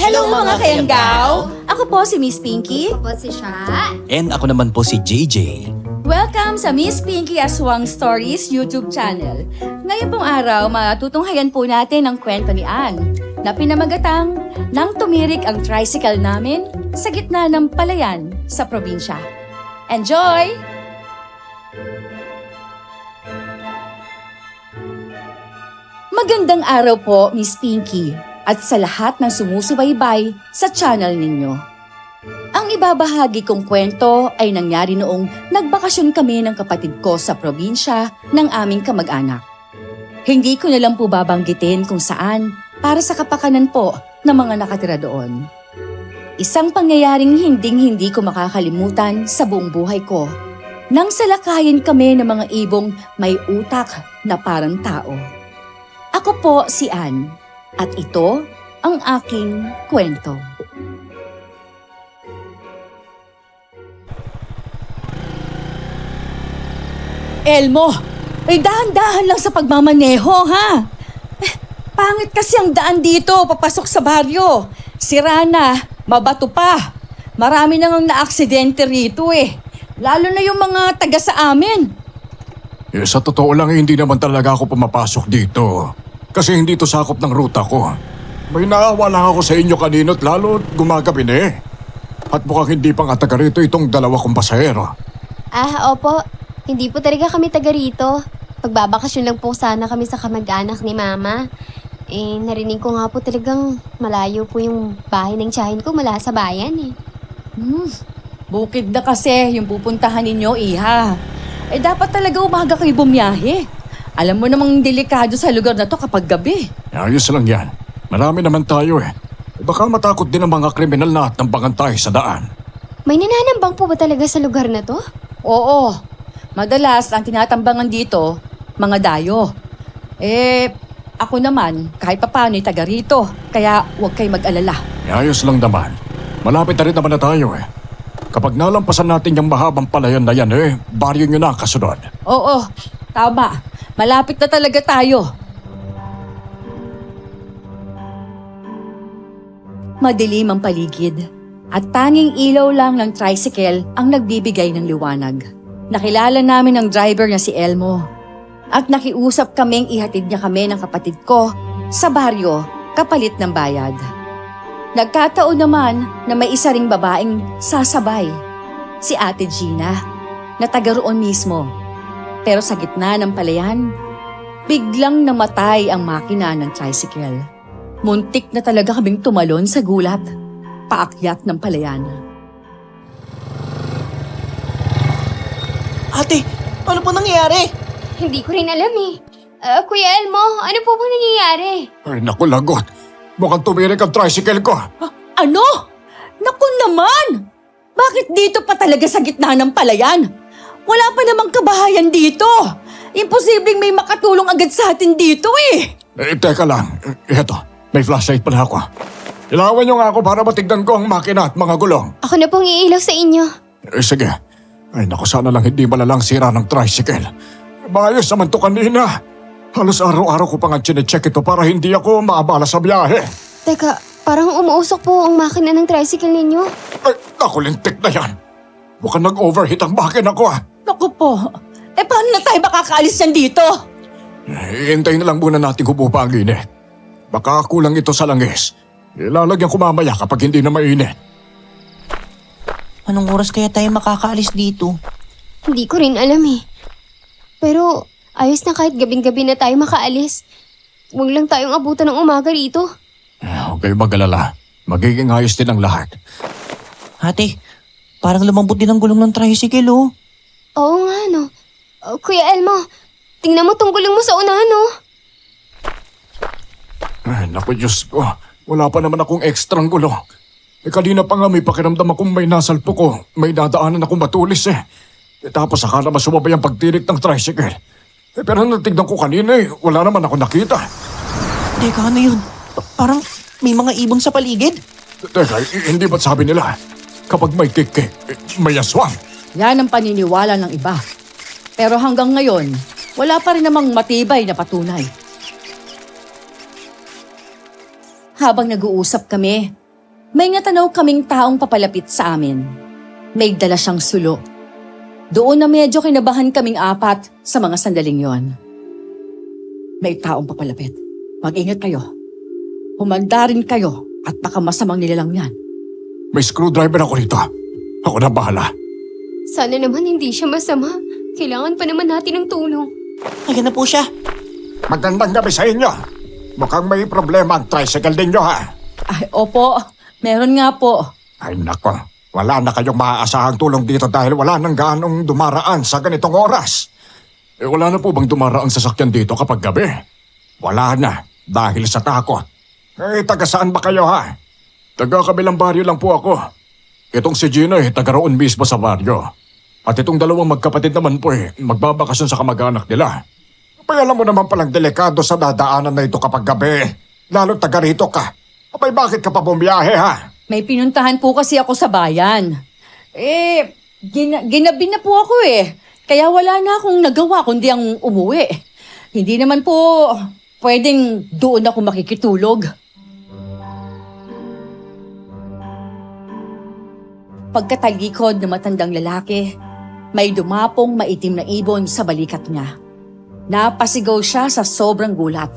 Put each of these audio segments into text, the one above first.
Hello mga kayanggaw! Ako po si Miss Pinky. Ako po si Sha. And ako naman po si JJ. Welcome sa Miss Pinky Aswang Stories YouTube channel. Ngayon pong araw, matutunghayan po natin ang kwento ni Ann na pinamagatang nang tumirik ang tricycle namin sa gitna ng palayan sa probinsya. Enjoy! Magandang araw po, Miss Pinky, at sa lahat ng sumusubaybay sa channel ninyo. Ang ibabahagi kong kwento ay nangyari noong nagbakasyon kami ng kapatid ko sa probinsya ng aming kamag-anak. Hindi ko na lang po babanggitin kung saan para sa kapakanan po ng mga nakatira doon. Isang pangyayaring hinding-hindi ko makakalimutan sa buong buhay ko nang salakayin kami ng mga ibong may utak na parang tao. Ako po si Ann at ito ang aking kwento. Elmo, ay dahan-dahan lang sa pagmamaneho, ha? Pangit kasi ang daan dito, papasok sa baryo. Sira na, mabato pa. Marami nang na-aksidente rito Lalo na yung mga taga sa amin. Sa totoo lang, hindi naman talaga ako pumapasok dito. Kasi hindi to sakop ng ruta ko. May naawa lang ako sa inyo kanino't lalo gumagabi na At mukhang hindi pa nga taga rito itong dalawa kong pasahero. Opo. Hindi po talaga kami taga rito. Pagbabakasyon lang po sana kami sa kamag-anak ni Mama. Narinig ko nga po talagang malayo po yung bahay ng tiyahin ko mula sa bayan Bukid na kasi yung pupuntahan ninyo, Iha. Dapat talaga umaga kayo bumiyahe. Alam mo namang delikado sa lugar na to kapag gabi. Ayos lang yan. Marami naman tayo Baka matakot din ang mga kriminal na at nambangan tayo sa daan. May nananambang po ba talaga sa lugar na to? Oo. Madalas ang tinatambangan dito, mga dayo. Ako naman, kahit papaano'y taga rito. Kaya huwag kayo mag-alala. Ayos lang naman. Malapit na rin naman na tayo Kapag nalampasan natin yung mahabang palayan na yan baryo nyo na kasunod. Oo, tama. Malapit na talaga tayo. Madilim ang paligid at tanging ilaw lang ng tricycle ang nagbibigay ng liwanag. Nakilala namin ang driver na si Elmo at nakiusap kaming ihatid niya kami ng kapatid ko sa baryo kapalit ng bayad. Nagkataon naman na may isa ring babaeng sasabay, si Ate Gina, na taga roon mismo. Pero sa gitna ng palayan, biglang namatay ang makina ng tricycle. Muntik na talaga kaming tumalon sa gulat, paakyat ng palayan. Ate, ano po nangyayari? Hindi ko rin alam Kuya Elmo, ano po bang nangyayari? Ay naku lagot. Mukhang tumirik ang tricycle ko. Ano? Naku naman! Bakit dito pa talaga sa gitna ng palayan? Wala pa namang kabahayan dito. Imposibleng may makatulong agad sa atin dito Teka lang. Eto, may flashlight pala ako. Ilawan nyo nga ako para matignan ko ang makina at mga gulong. Ako na pong iilaw sa inyo. Sige. Ay naku, sana lang hindi malalang sira ng tricycle. Maayos naman to kanina. Halos araw-araw ko pa nga chinecheck ito para hindi ako maabala sa biyahe. Teka, parang umuusok po ang makina ng tricycle ninyo. Ay, nakulintik na yan. Mukhang nag-overheat ang makina ko Naku po. Paano na tayo makakaalis yan dito? Hintayin na lang muna natin humupa ang init. Baka kulang ito sa langis. Ilalagyan ko mamaya kapag hindi na mainit. Anong oras kaya tayo makakaalis dito? Hindi ko rin alam Pero ayos na kahit gabing-gabi na tayo makaalis. Huwag lang tayong abutan ng umaga rito. Huwag kayo mag-alala. Magiging ayos din ang lahat. Ate, parang lumambot din ang gulong ng tricycle Oo nga Kuya Elmo, tingnan mo tong gulong mo sa unahan Ay, naku Diyos ko. Wala pa naman akong ekstrang gulong. Kanina pa nga may pakiramdam akong may nasalpo ko. May dadaanan akong matulis Tapos akala mas sumabay ang pagtirik ng tricycle. Pero natignan ko kanina wala naman ako nakita. Teka, ano yun? Parang may mga ibon sa paligid. Teka, hindi ba't sabi nila? Kapag may kikik, may aswang. Yan ang paniniwala ng iba. Pero hanggang ngayon, wala pa rin namang matibay na patunay. Habang nag-uusap kami, May natanaw kaming taong papalapit sa amin. May dala siyang sulo. Doon na medyo kinabahan kaming apat sa mga sandaling yon. May taong papalapit. Mag-ingat kayo. Humanda rin kayo at baka masamang nilalang yan. May screwdriver ako rito. Ako na bahala. Sana naman hindi siya masama. Kailangan pa naman natin ng tulong. Ayan na po siya. Magandang gabi sa inyo. Mukhang may problema ang tricycle ninyo ha. Ay, opo. Meron nga po. Ay nako, wala na kayong maaasahang tulong dito dahil wala nang gaanong dumaraan sa ganitong oras. Wala na po bang dumaraang sasakyan dito kapag gabi? Wala na, dahil sa takot. Taga saan ba kayo ha? Taga kabilang baryo lang po ako. Itong si Gino taga roon mismo sa baryo. At itong dalawang magkapatid naman po magbabakasyon sa kamag-anak nila. Abay alam mo naman palang delikado sa dadaanan na ito kapag gabi. Lalo taga rito ka. Abay bakit ka pa bumiyahe ha? May pinuntahan po kasi ako sa bayan. Ginabi na po ako Kaya wala na akong nagawa kundi ang umuwi. Hindi naman po pwedeng doon ako makikitulog. Pagkatalikod ng matandang lalaki, may dumapong maitim na ibon sa balikat niya. Napasigaw siya sa sobrang gulat.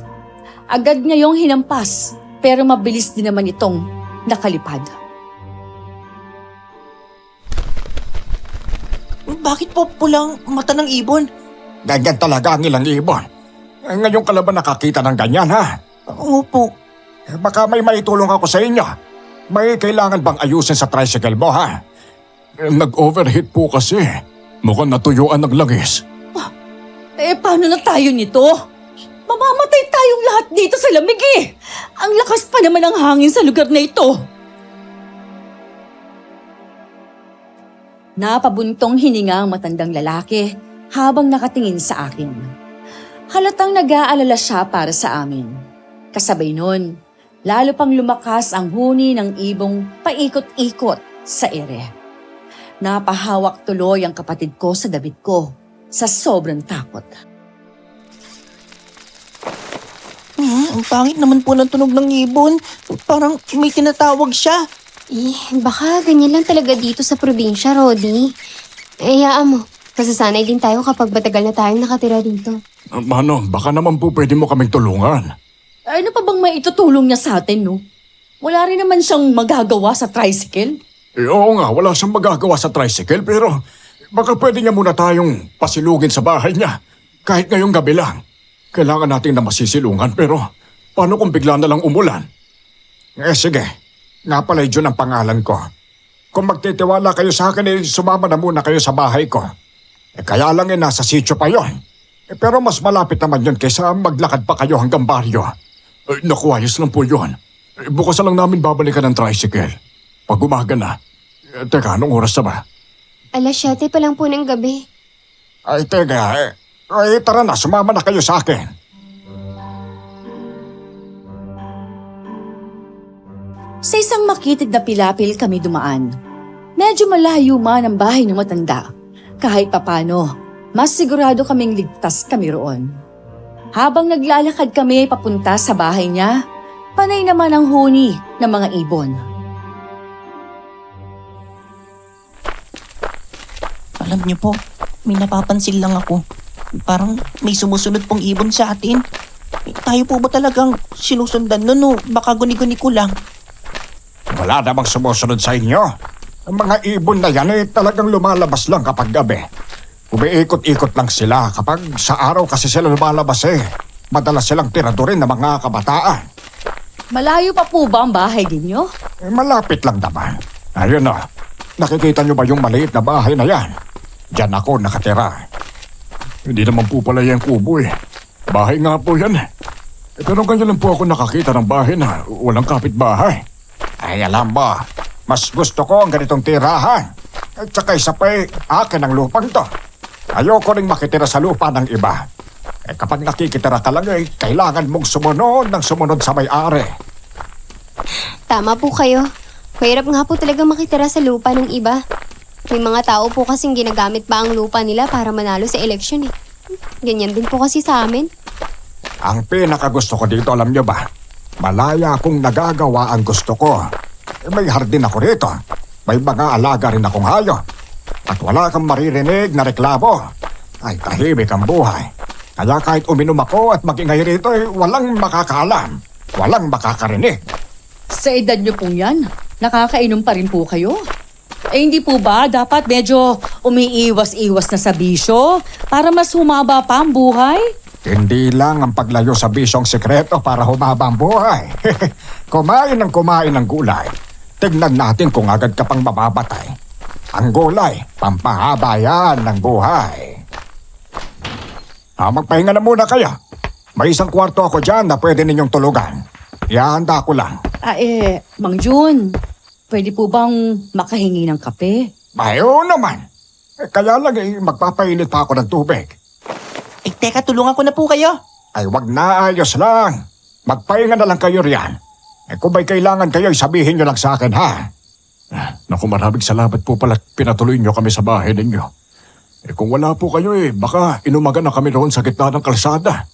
Agad niya yung hinampas, pero mabilis din naman itong nakalipad. Bakit po pulang mata ng ibon? Ganyan talaga ang ilang ibon. Ngayon ka lang ba nakakita ng ganyan ha? Opo. Baka may maitulong ako sa inyo. May kailangan bang ayusin sa tricycle mo ha? Nag-overheat po kasi. Mukhang natuyuan ng langis. Paano na tayo nito? Mamamatay tayong lahat dito sa lamig Ang lakas pa naman ng hangin sa lugar na ito. Napabuntong hininga ang matandang lalaki habang nakatingin sa akin. Halatang nag-aalala siya para sa amin. Kasabay nun, lalo pang lumakas ang huni ng ibong paikot-ikot sa ere. Napahawak tuloy ang kapatid ko sa damit ko sa sobrang takot. Ang pangit naman po ng tunog ng ibon. Parang may tinatawag siya. Baka ganyan lang talaga dito sa probinsya, Rodi. Hayaan mo. Masasanay din tayo kapag matagal na tayong nakatira dito. Mano, baka naman po pwede mo kaming tulungan. Ano pa bang maitutulong niya sa atin, no? Wala rin naman siyang magagawa sa tricycle. Oo nga, wala siyang magagawa sa tricycle pero baka pwede niya muna tayong pasilugin sa bahay niya. Kahit ngayong gabi lang. Kailangan natin na masisilungan pero paano kung bigla na lang umulan? Sige, nga pala yun ang pangalan ko. Kung magtitiwala kayo sa akin sumama na muna kayo sa bahay ko. Kaya lang nasa sitio pa yon. Pero mas malapit naman yun kaysa maglakad pa kayo hanggang baryo. Naku, ayos lang po yun. Bukas na lang namin babalikan ng tricycle. Pag umaga na. Teka, anong oras na ba? 7:00 pa lang po ng gabi. Ay, teka. Tara na, sumama na kayo sa akin. Sa isang makitid na pilapil kami dumaan. Medyo malayo man ang bahay ng matanda. Kahit papano, mas sigurado kaming ligtas kami roon. Habang naglalakad kami papunta sa bahay niya, panay naman ang huni ng mga ibon. Alam niyo po, may napapansin lang ako. Parang may sumusunod pong ibon sa atin. Tayo po ba talagang sinusundan nun o baka guni-guni ko lang? Wala namang sumusunod sa inyo. Ang mga ibon na yan talagang lumalabas lang kapag gabi. Umiikot-ikot lang sila kapag sa araw kasi sila lumalabas Madalas silang tiradurin ng mga kabataan. Malayo pa po ba ang bahay ninyo? Malapit lang naman. Ayun nakikita niyo ba yung maliit na bahay na yan? Diyan ako nakatira. Hindi naman po pala yung kubo Bahay nga po yan Pero ganyan lang po ako nakakita ng bahay na walang kapitbahay. Ay alam mo, mas gusto ko ang ganitong tirahan. At saka isa pa akin ang lupang to. Ayoko rin makitira sa lupa ng iba. Kapag nakikitira ka lang kailangan mong sumunod ng sumunod sa may-ari. Tama po kayo. Mahirap nga po talaga makitira sa lupa ng iba. May mga tao po kasing ginagamit pa ang lupa nila para manalo sa eleksyon Ganyan din po kasi sa amin. Ang pinakagusto ko dito, alam niyo ba? Malaya akong nagagawa ang gusto ko. May hardin ako rito. May mga alaga rin akong hayop. At wala kang maririnig na reklamo. Ay tahimik ang buhay. Kaya kahit uminom ako at magingay rito walang makakaalam. Walang makakarinig. Sa edad niyo pong yan, nakakainom pa rin po kayo. Hindi po ba dapat medyo umiiwas-iwas na sa bisyo para mas humaba pa ang buhay? Hindi lang ang paglayo sa bisyong sekreto para humaba ang buhay. Kumain ng gulay. Tignan natin kung agad ka pang mamamatay. Ang gulay, pampahaba yan ng buhay. Magpahinga na muna kayo. May isang kwarto ako dyan na pwede ninyong tulugan. Ihahanda ko lang. Mang Jun, pwede po bang makahingi ng kape? Oo naman. Kaya lang magpapainit pa ako ng tubig. Teka, tulungan ko na po kayo. Ay wag na, ayos lang. Magpahinga na lang kayo riyan. Kung may kailangan kayo, sabihin nyo lang sa akin, ha? Naku, maraming salamat po pala pinatuloy nyo kami sa bahay ninyo. Kung wala po kayo baka inumaga na kami roon sa gitna ng kalsada.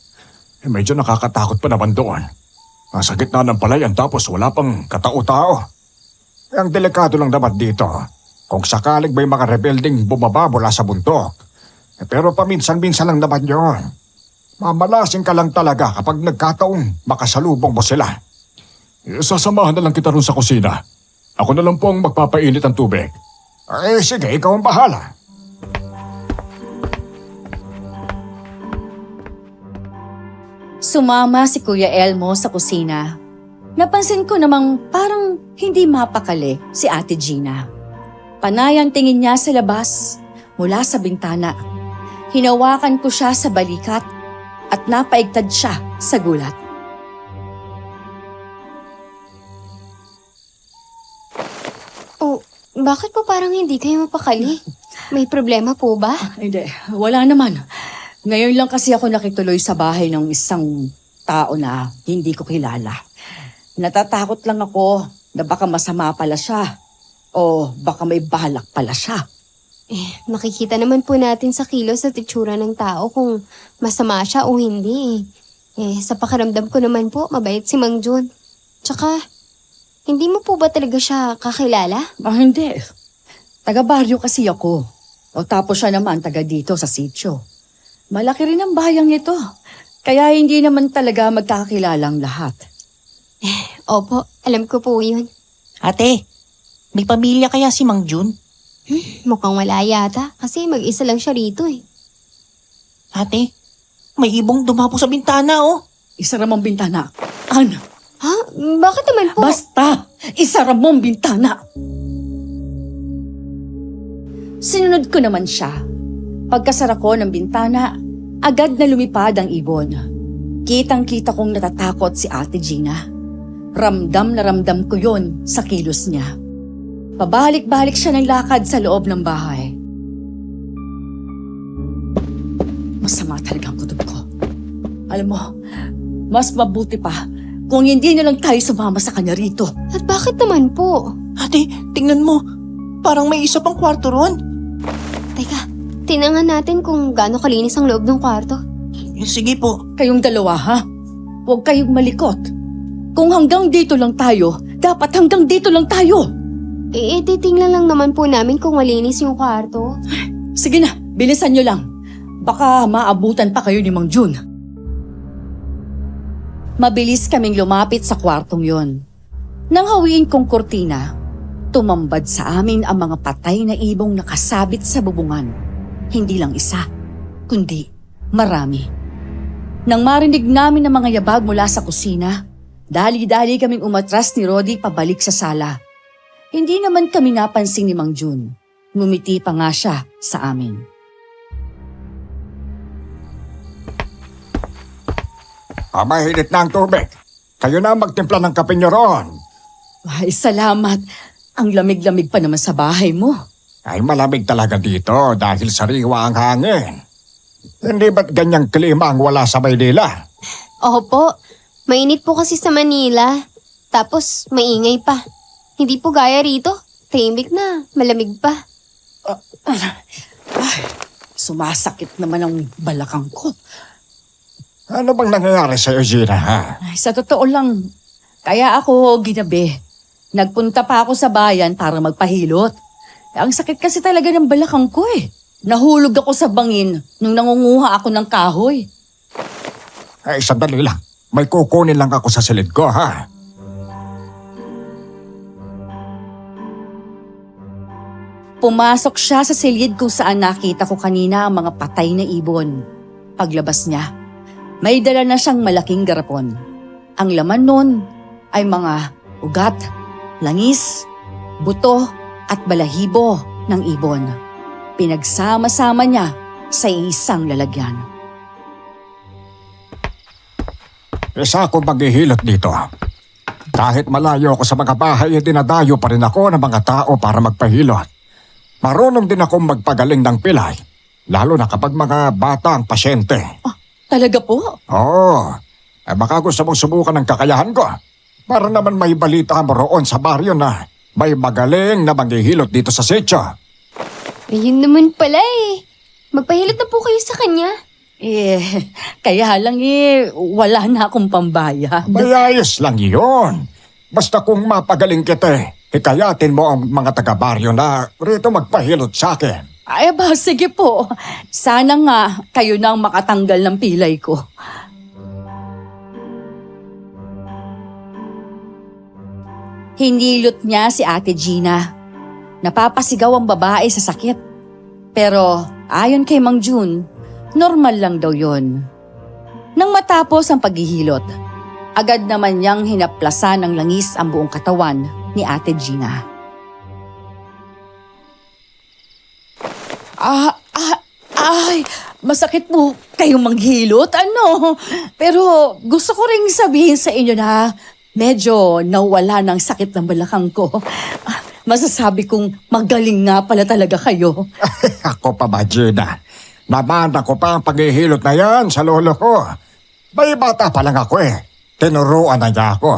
Medyo nakakatakot pa naman doon. Sa gitna ng palayan tapos wala pang katao-tao. Ang delikado lang naman dito, kung sakaling may mga rebelding bumaba mula sa bundok. Pero paminsan-minsan lang naman yun. Mamalasing ka lang talaga kapag nagkataong makasalubong mo sila. Sasamahan na lang kita ron sa kusina. Ako na lang po ang magpapainit ng tubig. Sige, ikaw ang bahala. Sumama si Kuya Elmo sa kusina. Napansin ko namang parang hindi mapakali si Ate Gina. Panay ang tingin niya sa labas mula sa bintana. Hinawakan ko siya sa balikat at napaigtad siya sa gulat. Oh, bakit po parang hindi kayo mapakali? May problema po ba? Hindi, wala naman. Ngayon lang kasi ako nakituloy sa bahay ng isang tao na hindi ko kilala. Natatakot lang ako na baka masama pala siya o baka may balak pala siya. Makikita naman po natin sa kilos at itsura ng tao kung masama siya o hindi. Sa pakiramdam ko naman po, mabait si Mang Jun. Tsaka, hindi mo po ba talaga siya kakilala? Hindi. Taga-baryo kasi ako. O tapos siya naman taga dito sa sitio. Malaki rin ang bayang nito. Kaya hindi naman talaga magkakakilala ang lahat. Opo, alam ko po yun. Ate, may pamilya kaya si Mang Jun? Mukhang wala yata kasi mag-isa lang siya rito eh. Ate, may ibong dumapo sa bintana oh. Isara mong bintana. Ano? Ha? Bakit naman po? Basta! Isara mong bintana! Sinunod ko naman siya. Pagkasara ko ng bintana, agad na lumipad ang ibon. Kitang-kita kong natatakot si Ate Gina. Ramdam na ramdam ko yon sa kilos niya. Pabalik-balik siya ng lakad sa loob ng bahay. Masama talaga ang kutob ko. Alam mo, mas mabuti pa kung hindi na lang tayo sumama sa kanya rito. At bakit naman po? Ate, tingnan mo. Parang may isa pang kwarto ron. Teka, tinangan natin kung gaano kalinis ang loob ng kwarto. Sige po. Kayong dalawa, ha? Huwag kayong malikot. Kung hanggang dito lang tayo, dapat hanggang dito lang tayo. Titingnan lang naman po namin kung malinis yung kwarto. Sige na, bilisan nyo lang. Baka maabutan pa kayo ni Mang Jun. Mabilis kaming lumapit sa kwartong yon. Nang hawiin kong kurtina, tumambad sa amin ang mga patay na ibong nakasabit sa bubungan. Hindi lang isa, kundi marami. Nang marinig namin ang mga yabag mula sa kusina, dali-dali kaming umatras ni Rodi pabalik sa sala. Hindi naman kami napansin ni Mang Jun. Ngumiti pa nga siya sa amin. Mahinit na ang tubig. Kayo na magtimpla ng kape nyo roon. Ay, salamat. Ang lamig-lamig pa naman sa bahay mo. Ay malamig talaga dito dahil sariwa ang hangin. Hindi ba't ganyang klima ang wala sa Maynila? Opo, mainit po kasi sa Manila. Tapos maingay pa. Hindi po gaya rito. Tahimik na, malamig pa. Sumasakit naman ang balakang ko. Ano bang nangyayari sa'yo, Gina, ha? Ay, sa totoo lang, kaya ako ginabi. Nagpunta pa ako sa bayan para magpahilot. Ang sakit kasi talaga ng balakang ko eh. Nahulog ako sa bangin nung nangunguha ako ng kahoy. Ay, sandali lang. May kukunin lang ako sa silid ko, ha? Pumasok siya sa silid kung saan nakita ko kanina ang mga patay na ibon. Paglabas niya, may dala na siyang malaking garapon. Ang laman nun ay mga ugat, langis, buto at balahibo ng ibon. Pinagsama-sama niya sa isang lalagyan. Isa akong maghihilot dito. Kahit malayo ako sa mga bahay, dinadayo pa rin ako ng mga tao para magpahilot. Marunong din akong magpagaling ng pilay, lalo na kapag mga bata ang pasyente. Talaga po? Oo, baka gusto mong subukan ng kakayahan ko. Para naman may balita mo roon sa baryo na may magaling na manghihilot dito sa sitio. Ayun naman pala eh. Magpahilot na po kayo sa kanya. Kaya lang wala na akong pambayad. Mayayos lang yun. Basta kung mapagaling kita, hikayatin mo ang mga taga-baryo na rito magpahilot sa akin. Ay ba, sige po. Sana nga kayo na ang makatanggal ng pilay ko. Hinilot niya si Ate Gina. Napapasigaw ang babae sa sakit. Pero ayon kay Mang Jun, normal lang daw yon. Nang matapos ang paghihilot, agad naman niyang hinaplasan ng langis ang buong katawan ni Ate Gina. Ay, masakit po kayong manghilot, ano? Pero gusto ko ring sabihin sa inyo na medyo nawala ng sakit ng balakang ko. Masasabi kong magaling nga pala talaga kayo. Ako pa ba, Gina? Namana ko pa ang paghihilot na yan sa lolo ko. May bata pa lang ako eh. Tinuruan na niya ako.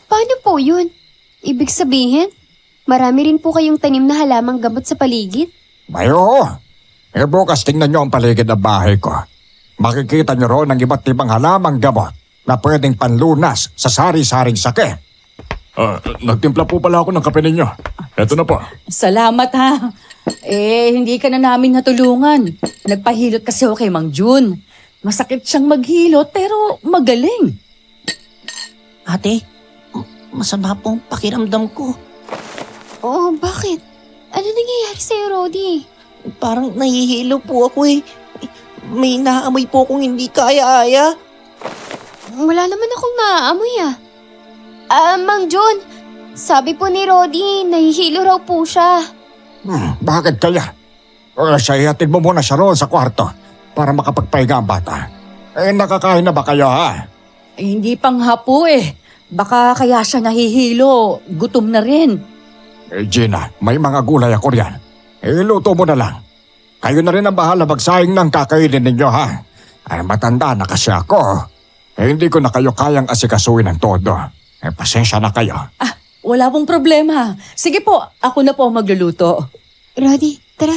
Paano po yun? Ibig sabihin, marami rin po kayong tanim na halamang gamot sa paligid? Ay, oo. Bukas tingnan niyo ang paligid ng bahay ko. Makikita niyo roon ang iba't ibang halamang gamot na pwedeng panlunas sa sari-saring sakit. Nagtimpla po pala ako ng kape ninyo. Eto na po. Salamat ha. Hindi ka na namin natulungan. Nagpahilot kasi ako kay Mang Jun. Masakit siyang maghilot pero magaling. Ate, masama pong pakiramdam ko. Oo, bakit? Ano nangyayari sa'yo, Rodi? Parang nahihilo po ako eh. May naamoy po kung hindi kaya-aya. Wala naman akong naaamoy ah. Mang Jun, sabi po ni Rodi, nahihilo raw po siya. Bakit kaya? Sayatin mo muna siya roon sa kwarto para makapagpahinga ang bata. Nakakain na ba kayo ha? Hindi pang hapo eh. Baka kaya siya nahihilo. Gutom na rin. Gina, may mga gulay ako riyan. Luto mo na lang. Kayo na rin ang bahala magsayang ng kakainin ninyo ha. Matanda na kasi ako. Hindi ko na kayo kayang asikasuin ng todo. Pasensya na kayo. Wala pong problema. Sige po, ako na po ang magluluto. Rodi, tara.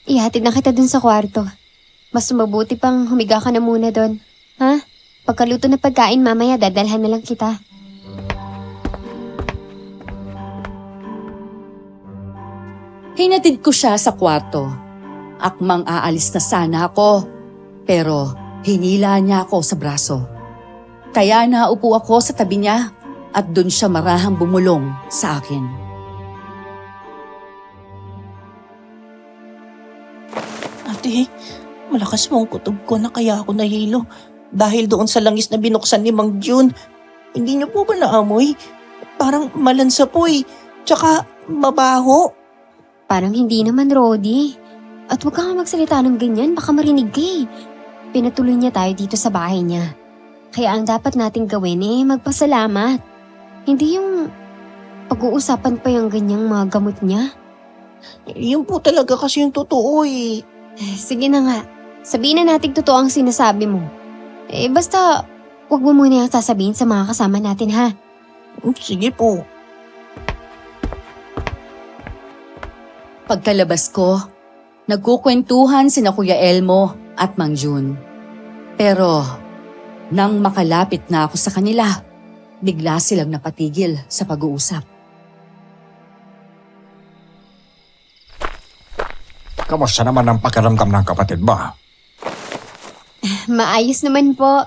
Ihatid na kita dun sa kwarto. Mas mabuti pang humiga ka na muna dun. Ha? Pagkaluto na pagkain mamaya, dadalhan na lang kita. Hinatid ko siya sa kwarto. Akmang aalis na sana ako. Pero hinila niya ako sa braso. Kaya naupo ako sa tabi niya at doon siya marahang bumulong sa akin. Ate, malakas po ang kutob ko na kaya ako nahilo. Dahil doon sa langis na binuksan ni Mang Jun. Hindi niyo po ba naamoy? Parang malansa po eh. Tsaka mabaho. Parang hindi naman, Rodi. At huwag ka nga magsalita ng ganyan, baka marinig ka eh. Pinatuloy niya tayo dito sa bahay niya. Kaya ang dapat nating gawin magpasalamat. Hindi yung pag-uusapan pa yung ganyang mga gamot niya. Yun po talaga kasi yung totoo eh. Sige na nga, sabihin na natin totoo ang sinasabi mo. Basta, huwag mo muna yung sasabihin sa mga kasama natin ha. Sige po. Pagkalabas ko, nagkukwentuhan sina Kuya Elmo at Mang Jun. Pero nang makalapit na ako sa kanila, Bigla silang napatigil sa pag-uusap. Kamusta naman ang pakiramdam ng kapatid mo? Maayos naman po.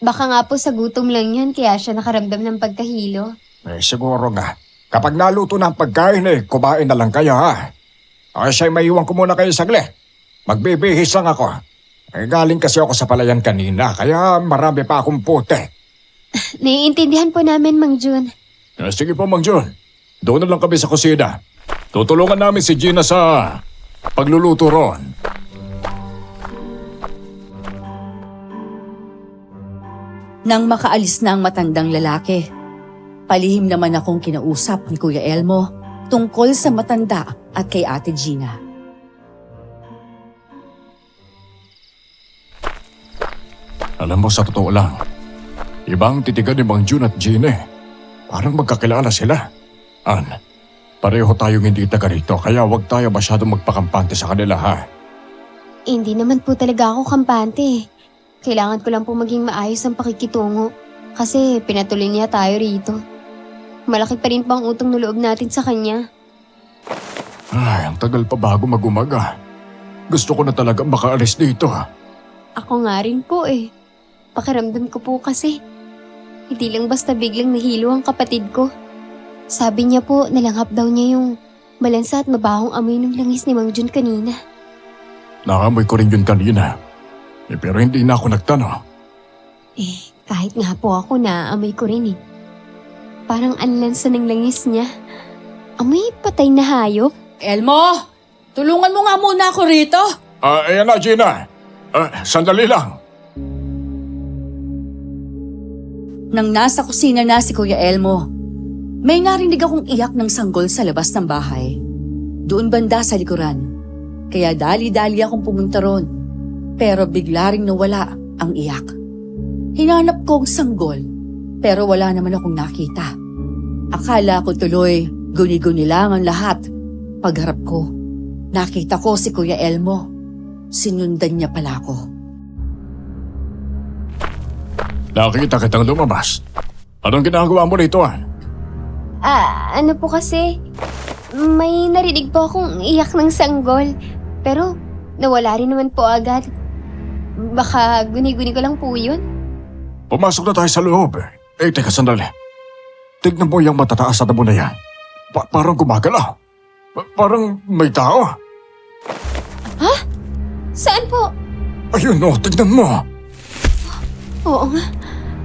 Baka nga po sa gutom lang yun kaya siya nakaramdam ng pagkahilo. Siguro nga. Kapag naluto na ang pagkain kumain na lang kayo ha. Ay siya'y maiwan ko muna kayo saglit. Magbibihis lang ako. Galing kasi ako sa palayan kanina kaya marami pa akong puti. Naiintindihan po namin, Mang Jun. Sige po, Mang Jun. Doon na lang kami sa kusina. Tutulungan namin si Gina sa pagluluto ron. Nang makaalis na ang matandang lalaki, palihim naman akong kinausap ni Kuya Elmo tungkol sa matanda at kay Ate Gina. Alam mo, sa totoo lang, ibang titigan ni Mang Jun at Gina Parang magkakilala sila. An, pareho tayong hindi taga rito kaya huwag tayo masyadong magpakampante sa kanila ha. Hindi naman po talaga ako kampante. Kailangan ko lang po maging maayos ang pakikitungo kasi pinatuloy niya tayo rito. Malaki pa rin po ang utang na loob natin sa kanya. Ay, ang tagal pa bago mag-umaga. Gusto ko na talaga makaalis dito. Ako nga rin po eh. Pakiramdam ko po kasi. Hindi lang basta biglang nahilo ang kapatid ko. Sabi niya po nalanghap daw niya yung malansa at mabahong amoy ng langis ni Mang Jun kanina. Naamoy ko rin yun kanina. Pero hindi na ako nagtanong. Kahit nga po ako naamoy ko rin eh. Parang anlansa ng langis niya. Amoy patay na hayop. Elmo! Tulungan mo nga muna ako rito! Ayan na, Gina. Sandali lang. Nang nasa kusina na si Kuya Elmo, may narinig akong iyak ng sanggol sa labas ng bahay. Doon banda sa likuran. Kaya dali-dali akong pumunta ron. Pero bigla ring nawala ang iyak. Hinanap ko ang sanggol, pero wala naman akong nakita. Akala ko tuloy, guni-guni lang ang lahat. Pagharap ko, nakita ko si Kuya Elmo. Sinundan niya pala ako. Nakita kitang lumabas. Anong ginagawa mo rito? Ano po kasi, may narinig po akong iyak ng sanggol. Pero nawala rin naman po agad. Baka guni-guni ko lang po yun. Pumasok na tayo sa loob. Teka sandali. Tignan mo yung matataas na damo na yan. Parang gumagalaw. Parang may tao. Saan po? Ayun o, tignan mo. Oo nga.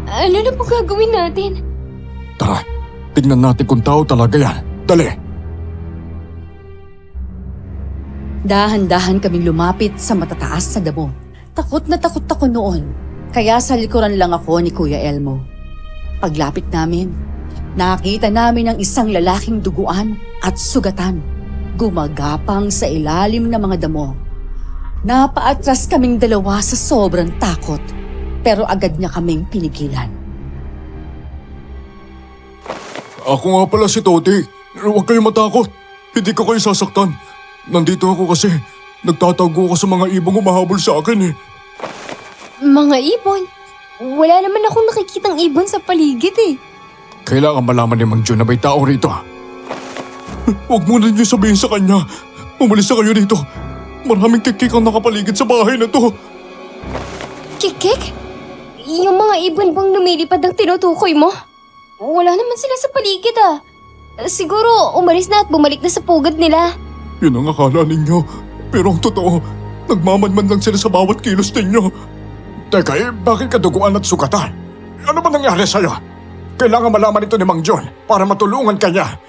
Ano na po gagawin natin? Tara, tignan natin kung tao talaga yan. Dali. Dahan-dahan kaming lumapit sa matataas na damo. Takot na takot ako noon. Kaya sa likuran lang ako ni Kuya Elmo. Paglapit namin, nakita namin ang isang lalaking duguan at sugatan. Gumagapang sa ilalim ng mga damo. Napaatras kaming dalawa sa sobrang takot. Pero agad niya kaming pinigilan. Ako nga pala si Toti. Huwag kayong matakot. Hindi ko kayo sasaktan. Nandito ako kasi nagtatago ako sa mga ibong umahabol sa akin eh. Mga ibon? Wala naman akong nakikitang ibon sa paligid eh. Kailangan malaman ni Mang Jun na may tao rito. Huwag muna niyo sabihin sa kanya. Umalis na kayo dito. Maraming kikik ang nakapaligid sa bahay na to. Kikik? Yung mga ibon bang lumilipad ang tinutukoy mo? Wala naman sila sa paligid ah. Siguro umalis na at bumalik na sa pugad nila. Yun ang akala ninyo. Pero ang totoo, nagmamanman lang sila sa bawat kilos ninyo. Teka bakit kaduguan at sugatan? Ano ba nangyari sa'yo? Kailangan malaman ito ni Mang Jun para matulungan ka niya.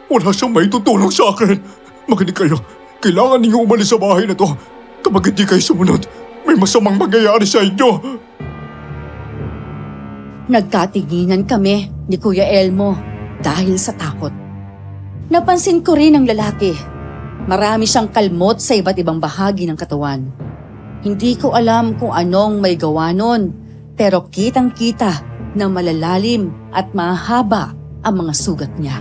Wala siyang may tutulong sa akin. Makinig kayo, kailangan ninyo umalis sa bahay na to. Kapag hindi kayo sumunod, may masamang mangyayari sa inyo. Nagkatinginan kami ni Kuya Elmo dahil sa takot. Napansin ko rin ang lalaki. Marami siyang kalmot sa iba't ibang bahagi ng katawan. Hindi ko alam kung anong may gawa nun, pero kitang-kita na malalalim at mahaba ang mga sugat niya.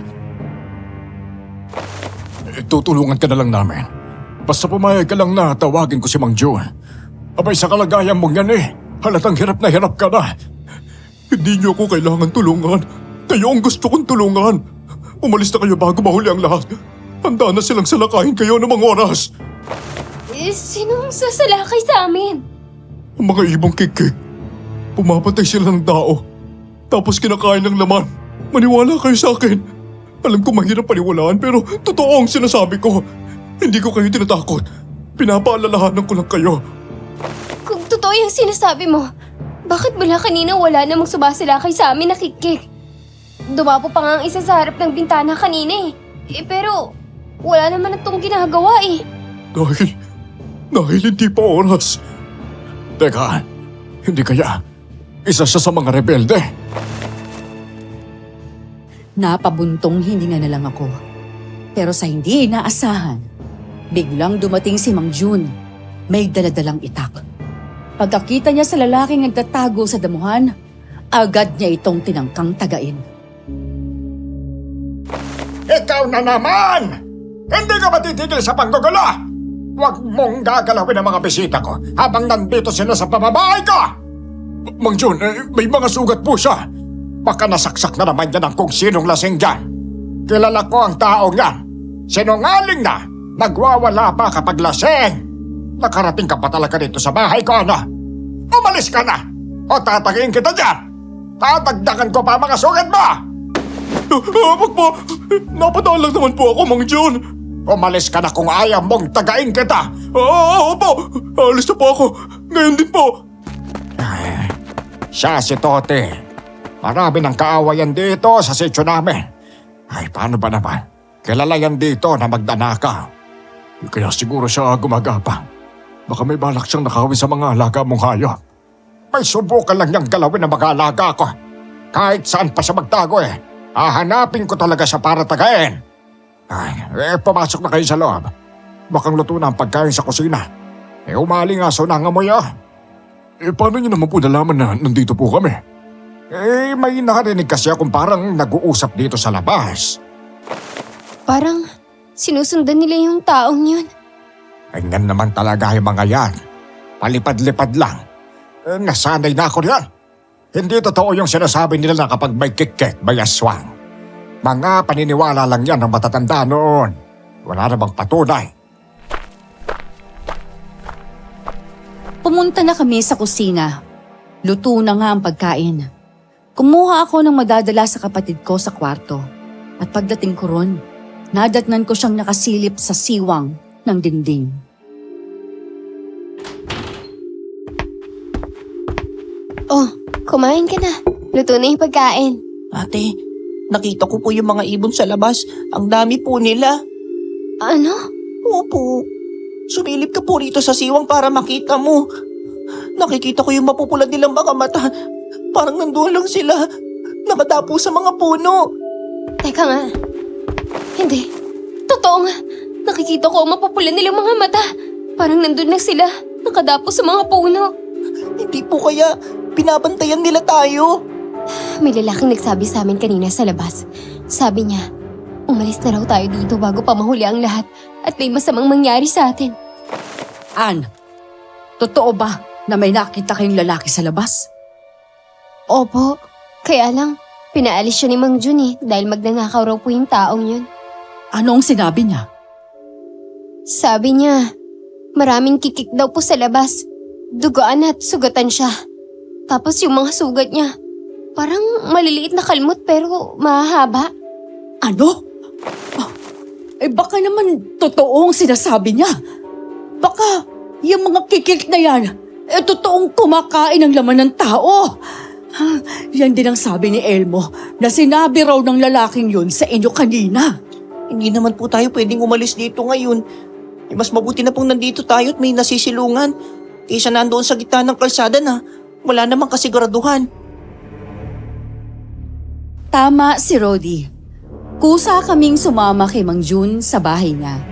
Tutulungan ka na lang namin. Basta pumayag ka lang na tawagin ko si Mang Jun. Abay sa kalagayan mong yan halatang hirap na hirap ka na. Hindi niyo ako kailangan tulungan. Kayo ang gusto kong tulungan. Umalis na kayo bago mahuli ang lahat. Handa na silang salakayin kayo ng mga oras. Sinong sasalakay sa amin? Ang mga ibang kikik. Pumapatay sila ng tao. Tapos kinakain ng laman. Maniwala kayo sa akin. Alam ko mahirap paniwalaan pero totoo ang sinasabi ko. Hindi ko kayo tinatakot. Pinapaalalahanan ko lang kayo. Kung totoo yung sinasabi mo, bakit mula kanina wala namang sumasalakay sa amin na kikik? Dumapo pa nga ang isa sa harap ng bintana kanina eh. Pero wala naman itong ginagawa eh. Dahil hindi pa oras. Teka, hindi kaya isa siya sa mga rebelde? Napabuntong hininga na lang ako. Pero sa hindi inaasahan, biglang dumating si Mang Jun. May daladalang itak. Pagkakita niya sa lalaking nagtatago sa damuhan, agad niya itong tinangkang tagain. Ikaw na naman! Hindi ka matitigil sa panggugulo! Huwag mong gagalawin ang mga bisita ko habang nandito sila sa pamabahay ko! Mang Jun, may mga sugat po siya. Baka nasaksak na naman yan ang kung sinong lasing dyan. Kilala ko ang taong yan. Sinungaling na, nagwawala pa kapag lasing. Nakarating ka pa talaga dito sa bahay ko, ano? Umalis ka na! O tatagiin kita dyan! Tatagdagan ko pa mga sugat mo! Wag po! Napadaan lang naman po ako, Mang Jun! Umalis ka na kung ayaw mong tagain kita! Opo! Alis na po ako! Ngayon din po! Siya si Tote. Marami ng kaawayan dito sa sityo namin. Ay, paano ba naman? Kilala yan dito na magdanaka. Kaya siguro siya gumagapang. Baka may balak siyang nakawin sa mga alaga mong hayop. May subukan lang niyang galawin ang mga alaga ko. Kahit saan pa siya magtago eh. Hahanapin ko talaga siya para tagain. Ay, pumasok na kayo sa loob. Bakang luto na ang pagkain sa kusina. Umaling aso na ang amoy ah. Paano niyo naman po nalaman na nandito po kami? May nakarinig kasi akong parang nag-uusap dito sa labas. Parang sinusundan nila yung taong yun. Ganyan naman talaga yung mga yan. Palipad-lipad lang. Nasanay na ako riyan. Hindi totoo yung sinasabi nila na kapag may kikik, may aswang. Mga paniniwala lang yan ng matatanda noon. Wala namang patunay. Pumunta na kami sa kusina. Luto na nga ang pagkain. Kumuha ako ng madadala sa kapatid ko sa kwarto. At pagdating ko ron, nadatnan ko siyang nakasilip sa siwang ng dingding. Oh, kumain ka na. Luto na yung pagkain. Ate, nakita ko po yung mga ibon sa labas. Ang dami po nila. Ano? Opo. Sumilip ka po rito sa siwang para makita mo. Nakikita ko yung mapupula nilang mga mata. Parang nandoon lang sila. Nakadapo sa mga puno. Teka nga. Hindi. Totoo nga. Nakikita ko ang mapupula nilang mga mata. Parang nandun lang sila. Nakadapo sa mga puno. Hindi po kaya binabantayan nila tayo. May lalaking nagsabi sa amin kanina sa labas. Sabi niya, umalis na raw tayo dito bago pa mahuli ang lahat at may masamang mangyari sa atin. Ann, totoo ba na may nakita kayong lalaki sa labas? Opo, kaya lang, pinaalis siya ni Mang Jun dahil magnanakaw raw po yung taong yun. Anong sinabi niya? Sabi niya, maraming kikik daw po sa labas. Dugaan at sugatan siya. Tapos yung mga sugat niya, parang maliliit na kalmot pero mahahaba. Ano? Baka naman totoong sinasabi niya. Baka yung mga kikik na yan, totoong kumakain ng laman ng tao. Yan din ang sabi ni Elmo na sinabi raw ng lalaking yun sa inyo kanina. Hindi naman po tayo pwedeng umalis dito ngayon. Mas mabuti na pong nandito tayo at may nasisilungan. Kaysa nandoon sa gitna ng kalsada na wala namang kasiguraduhan. Tama si Rodi. Kusa kaming sumama kay Mang Jun sa bahay niya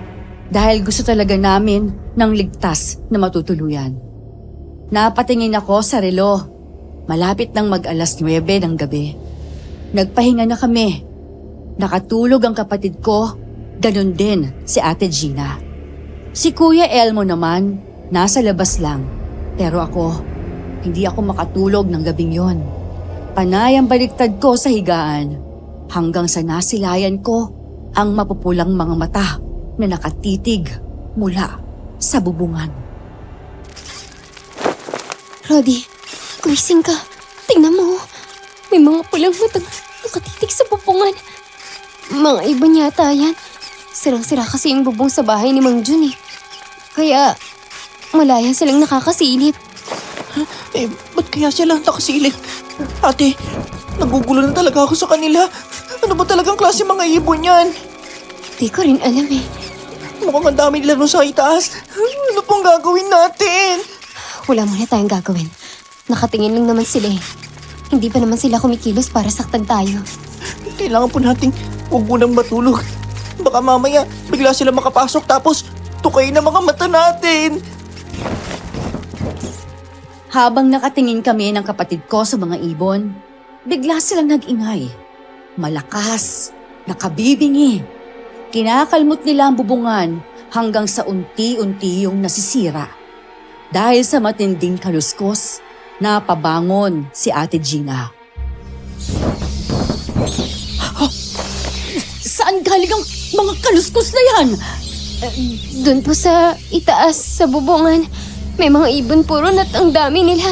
dahil gusto talaga namin ng ligtas na matutuluyan. Napatingin ako sa relo. Malapit nang mag-alas 9 ng gabi. Nagpahinga na kami. Nakatulog ang kapatid ko, ganun din si Ate Gina. Si Kuya Elmo naman, nasa labas lang. Pero ako, hindi ako makatulog ng gabing yon. Panay ang baliktad ko sa higaan. hanggang sa nasilayan ko ang mapupulang mga mata na nakatitig mula sa bubungan. Roddy, gumising ka. Tingnan mo. May mga pulang matang nakatitig sa pupungan. Mga ibon yata yan. Sirang-sira kasi yung bubong sa bahay ni Mang Jun eh. Kaya malaya silang nakakasilip. Ba't kaya sila nakasilip? Ate, nagugulo na talaga ako sa kanila. Ano ba talagang klase mga ibon yan? Di ko rin alam eh. Mukhang ang dami nila nun sa itaas. Ano pong gagawin natin? Wala muna tayong gagawin. Nakatingin lang naman sila eh. Hindi pa naman sila kumikilos para saktan tayo. Kailangan po nating huwag munang matulog. Baka mamaya bigla sila makapasok tapos tukay na mga mata natin. Habang nakatingin kami ng kapatid ko sa mga ibon, bigla silang nag-ingay. Malakas, nakabibingi. Kinakalmot nila ang bubungan hanggang sa unti-unti yung nasisira. Dahil sa matinding kaluskos, napabangon si Ate Gina. Saan galing ang mga kaluskos na yan? Doon po sa itaas sa bubungan, may mga ibon puro at ang dami nila.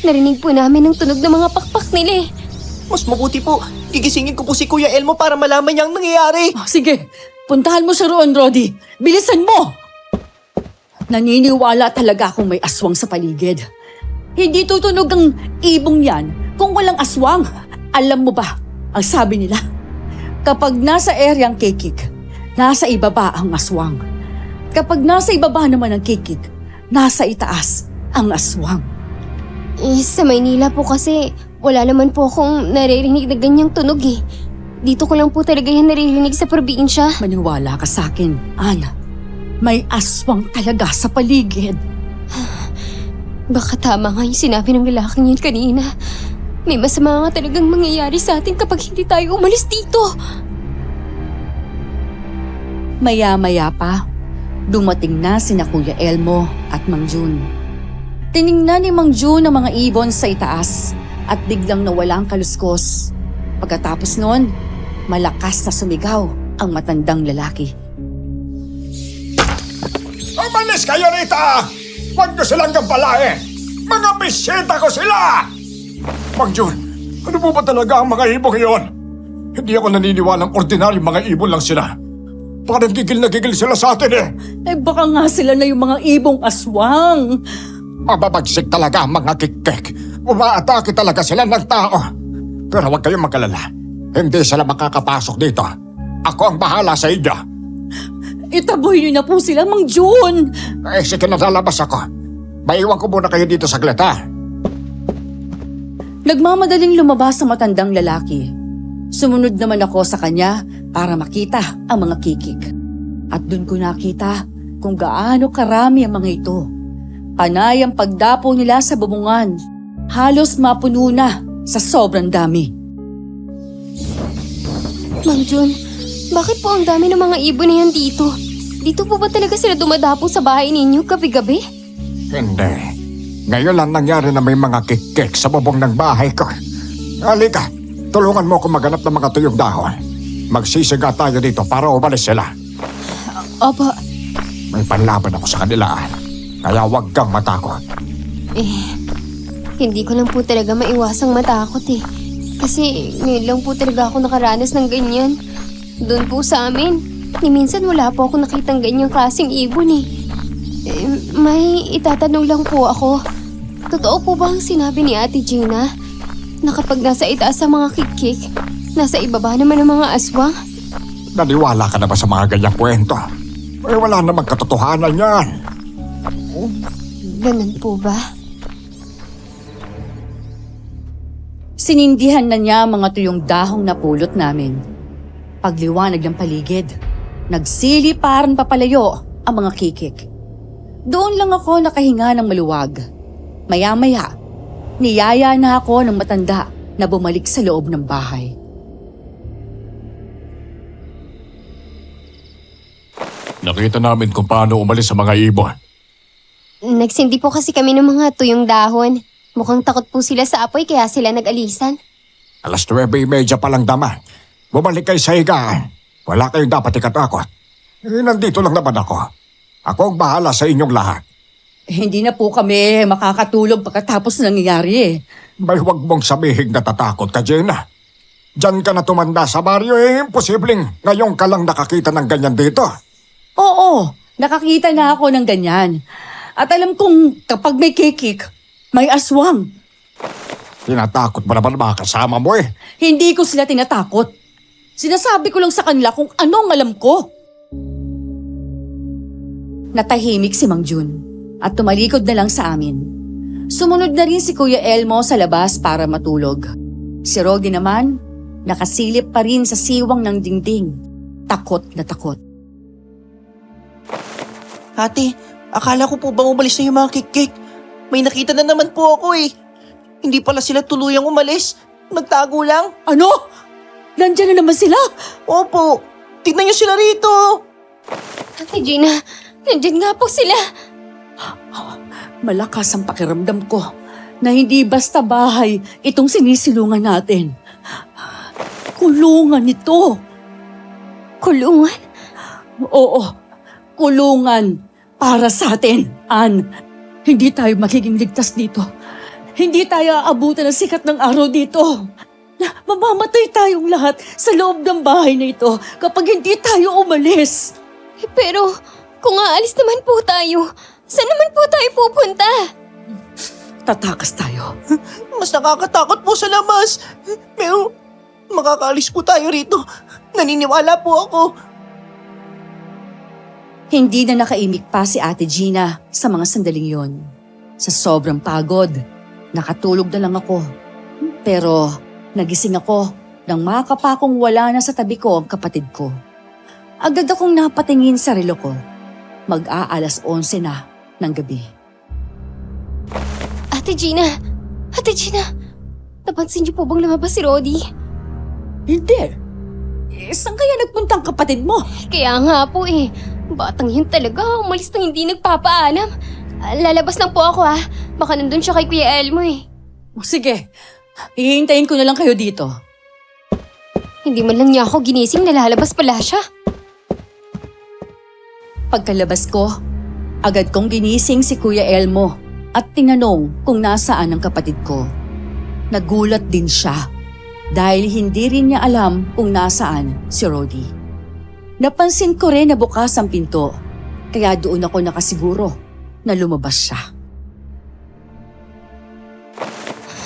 Narinig po namin ang tunog ng mga pakpak nila eh. Mas mabuti po, gigisingin ko po si Kuya Elmo para malaman niya ang nangyayari. Sige, puntahan mo siya roon, Roddy. Bilisan mo! Naniniwala talaga akong may aswang sa paligid. Hindi tutunog ang ibong yan kung walang aswang. Alam mo ba, ang sabi nila, kapag nasa area ang kikik, nasa ibaba ang aswang. Kapag nasa ibaba naman ang kikik, nasa itaas ang aswang. Eh, sa Maynila po kasi wala naman po akong naririnig na ganyang tunog eh. Dito ko lang po talaga yan naririnig sa probinsya. Maniwala ka sa akin, Ana. May aswang talaga sa paligid. Baka tama nga yung sinabi ng lalaking yun kanina. May masama nga talagang mangyayari sa atin kapag hindi tayo umalis dito. Maya-maya pa, dumating na sina Kuya Elmo at Mang Jun. Tiningnan ni Mang Jun ang mga ibon sa itaas at biglang nawala ang kaluskos. Pagkatapos noon, malakas na sumigaw ang matandang lalaki. Umalis kayo rito! Huwag niyo silang gambalain! Mga bisita ko sila! Mang Jun, ano po ba talaga ang mga ibong iyon? Hindi ako naniniwalang ordinaryong mga ibon lang sila. Parang gigil na gigil sila sa atin eh. Baka nga sila na yung mga ibong aswang. Mababagsik talaga ang mga kikik. Umaatake talaga sila ng tao. Pero huwag kayong mag-alala. Hindi sila makakapasok dito. Ako ang bahala sa inyo. Itaboy niyo na po sila, Mang Jun. Sige na, lalabas ako. Maiwan ko muna kayo dito saglit ha. Nagmamadaling lumabas ang matandang lalaki. Sumunod naman ako sa kanya para makita ang mga kikik. At dun ko nakita kung gaano karami ang mga ito. Panay ang pagdapo nila sa bubungan. Halos mapuno na sa sobrang dami. Mang Jun, bakit po ang dami ng mga ibon na yan dito? Dito po ba talaga sila dumadapo sa bahay ninyo gabi-gabi? Hindi. Ngayon lang nangyari na may mga kikik sa bubong ng bahay ko. Halika, tulungan mo ako maghanap ng mga tuyong dahon. Magsisiga tayo dito para umalis sila. Opo, May panlaban ako sa kanila. Kaya huwag kang matakot. hindi ko lang po talaga maiwasang matakot eh. Kasi ngayon lang po talaga ako nakaranas ng ganyan. Doon po sa amin, ni minsan wala po ako nakitang ganyang klaseng ibon eh. May itatanong lang po ako. Totoo po ba ang sinabi ni Ate Gina? Na kapag nasa itaas sa mga kikik, nasa ibaba naman ang mga aswang? Naniwala ka na ba sa mga ganyang kwento? Wala namang katotohanan yan. Ganun po ba? Sinindihan na niya ang mga tuyong dahong napulot namin. Pagliwanag ng paligid, nagsiliparan papalayo ang mga kikik. Doon lang ako nakahinga ng maluwag. Maya-maya, niyaya na ako ng matanda na bumalik sa loob ng bahay. Nakita namin kung paano umalis sa mga ibon. Nagsindi po kasi kami ng mga tuyong dahon. Mukhang takot po sila sa apoy kaya sila nag-alisan. Alas 9:30 pa lang dama. Bumalik kayo sa higaan. Wala kayong dapat ikatakot. Nandito lang naman ako. Ako ang bahala sa inyong lahat. Hindi na po kami makakatulog pagkatapos nangyayari eh. May huwag mong sabihin natatakot ka, Jenna. Diyan ka na tumanda sa baryo imposibleng ngayon ka lang nakakita ng ganyan dito. Oo, nakakita na ako ng ganyan. At alam kong kapag may kikik, may aswang. Tinatakot mo naman mga kasama mo Hindi ko sila tinatakot. Sinasabi ko lang sa kanila kung anong alam ko. Natahimik si Mang Jun at tumalikod na lang sa amin. Sumunod na rin si Kuya Elmo sa labas para matulog. Si Rodi naman, nakasilip pa rin sa siwang ng dingding. Takot na takot. Ate, akala ko po ba umalis na yung mga kikik? May nakita na naman po ako eh. Hindi pala sila tuluyang umalis. Nagtago lang. Ano? Nandiyan na naman sila? Opo, tignan niyo sila rito. Ate Gina, nandyan nga po sila. Malakas ang pakiramdam ko na hindi basta bahay itong sinisilungan natin. Kulungan ito. Kulungan? Oo, kulungan para sa atin, Ann. Hindi tayo magiging ligtas dito. Hindi tayo aabutan ng sikat ng araw dito. Mamamatay tayong lahat sa loob ng bahay na ito kapag hindi tayo umalis. Pero kung aalis naman po tayo, saan naman po tayo pupunta? Tatakas tayo. Mas nakakatakot po sa labas. Pero makakaalis po tayo rito. Naniniwala po ako. Hindi na nakaimik pa si Ate Gina sa mga sandaling yon. Sa sobrang pagod, nakatulog na lang ako. Pero nagising ako nang makapa kong wala na sa tabi ko ang kapatid ko. Agad akong napatingin sa relo ko. Mag-aalas 11 na ng gabi. Ate Gina, napansin niyo po bang lumabas si Rodi? Hindi. Saan kaya nagpuntang kapatid mo? Kaya nga po eh, batang yun talaga, umalis nang hindi nagpapaalam. Lalabas lang po ako baka nandun siya kay Kuya Elmo eh. Sige, hihintayin ko na lang kayo dito. Hindi man lang niya ako ginising na lalabas pala siya. Pagkalabas ko, agad kong ginising si Kuya Elmo at tinanong kung nasaan ang kapatid ko. Nagulat din siya dahil hindi rin niya alam kung nasaan si Rodi. Napansin ko rin na bukas ang pinto, kaya doon ako nakasiguro na lumabas siya.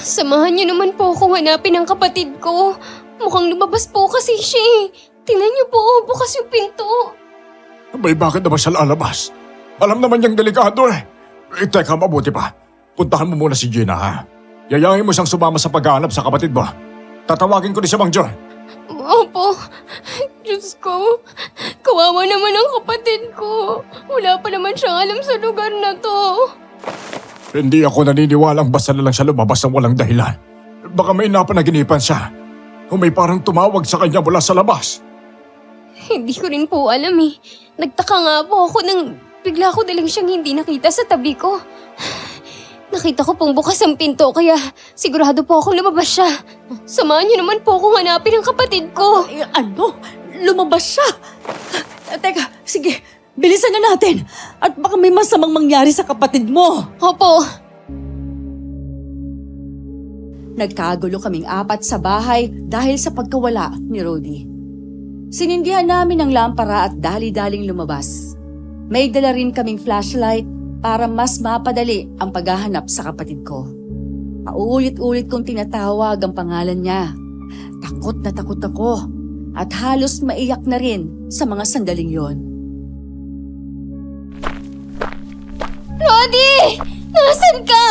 Samahan niyo naman po akong hanapin ang kapatid ko. Mukhang lumabas po kasi siya eh. Tingnan niyo po, bukas yung pinto. May bakit naman siya lalabas? Alam naman niyang delikado teka, mabuti pa. Puntahan mo muna si Gina Yayain mo siyang sumama sa paghahanap sa kapatid mo. Tatawagin ko din si Mang John. Opo. Diyos ko, kawawa naman ang kapatid ko. Wala pa naman siyang alam sa lugar na to. Hindi ako naniniwalang basta na lang siya lumabas ng walang dahilan. Baka may napanaginipan siya. O may parang tumawag sa kanya mula sa labas. Hindi ko rin po alam eh. Nagtaka nga po ako nang bigla ko na lang siyang hindi nakita sa tabi ko. Nakita ko pong bukas ang pinto kaya sigurado po akong lumabas siya. Samahan niyo naman po akong hanapin ang kapatid ko. Ano? Lumabas siya? Teka, sige, bilisan na natin. At baka may masamang mangyari sa kapatid mo. Opo. Nagkagulo kaming apat sa bahay dahil sa pagkawala ni Rodi. Sinindihan namin ang lampara at dali-daling lumabas. May dala rin kaming flashlight para mas mapadali ang paghahanap sa kapatid ko. Paulit-ulit kong tinatawag ang pangalan niya. Takot na takot ako at halos maiyak na rin sa mga sandaling yon. Rodi! Nasaan ka?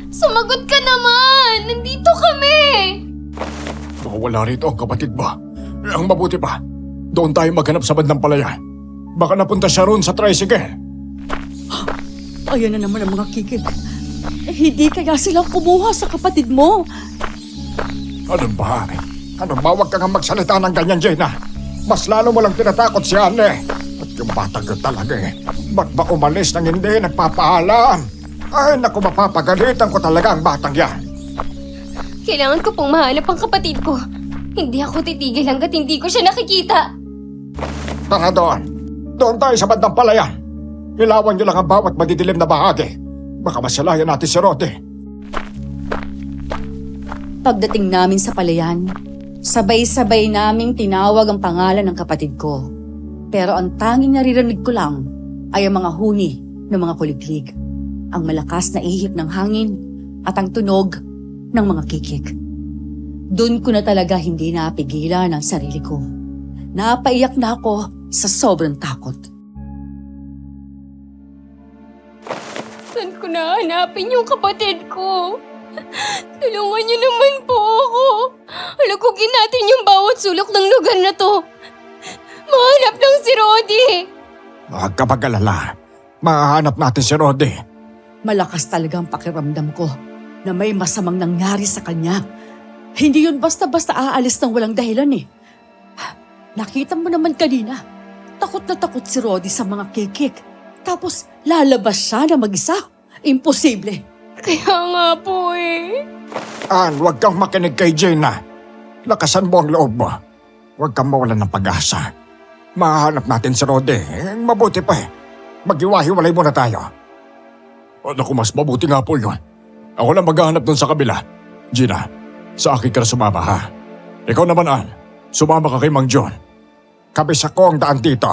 Sumagot ka naman! Nandito kami! Wala rito ang kapatid mo. Ang mabuti pa, doon tayo maghanap sa bandang palayan. Baka napunta siya roon sa tricycle. Ayan na naman ang mga kikid. Hindi kaya sila kumuha sa kapatid mo? Ano ba? Ano ba? Huwag ka nga magsalita ng ganyan, Jenna. Mas lalo mo lang tinatakot si Anne. At yung batang yun talaga Ba't ba umalis nang hindi nagpapaalam? Ay, naku, mapapagalitan ko talaga ang batang yan. Kailangan ko pong mahanap ang kapatid ko. Hindi ako titigil hanggat hindi ko siya nakikita. Tara doon. Doon tayo sa bandang palayan. Ilawan niyo lang ang bawat madidilim na bahagi. Baka masalayan natin si Rodi. Pagdating namin sa palayan, sabay-sabay naming tinawag ang pangalan ng kapatid ko. Pero ang tanging naririnig ko lang ay ang mga huni ng mga kuliglig, ang malakas na ihip ng hangin at ang tunog ng mga kikik. Doon ko na talaga hindi napigilan ang sarili ko. Napaiyak na ako sa sobrang takot. Saan ko nahanapin yung kapatid ko? Tulungan niyo naman po ako. Halugugin natin yung bawat sulok ng lugar na to. Mahanap lang si Rodi. Huwag ka mag-alala. Mahanap natin si Rodi. Malakas talaga ang pakiramdam ko na may masamang nangyari sa kanya. Hindi yun basta-basta aalis ng walang dahilan eh. Nakita mo naman kanina, takot na takot si Rodi sa mga kikik. Tapos lalabas siya na mag-isa. Imposible. Kaya nga po eh. Ann, huwag kang makinig kay Jaina. Lakasan mo ang loob mo. Huwag kang mawalan ng pag-asa. Mahanap natin si Rodi. Mabuti pa eh. Maghiwa-hiwalay muna tayo. Naku, mas mabuti nga po yun. Ako lang maghahanap dun sa kabila. Gina, sa akin ka na sumama ha. Ikaw naman, Ann. Sumama ka kay Mang John. Kabisa ko ang daan dito.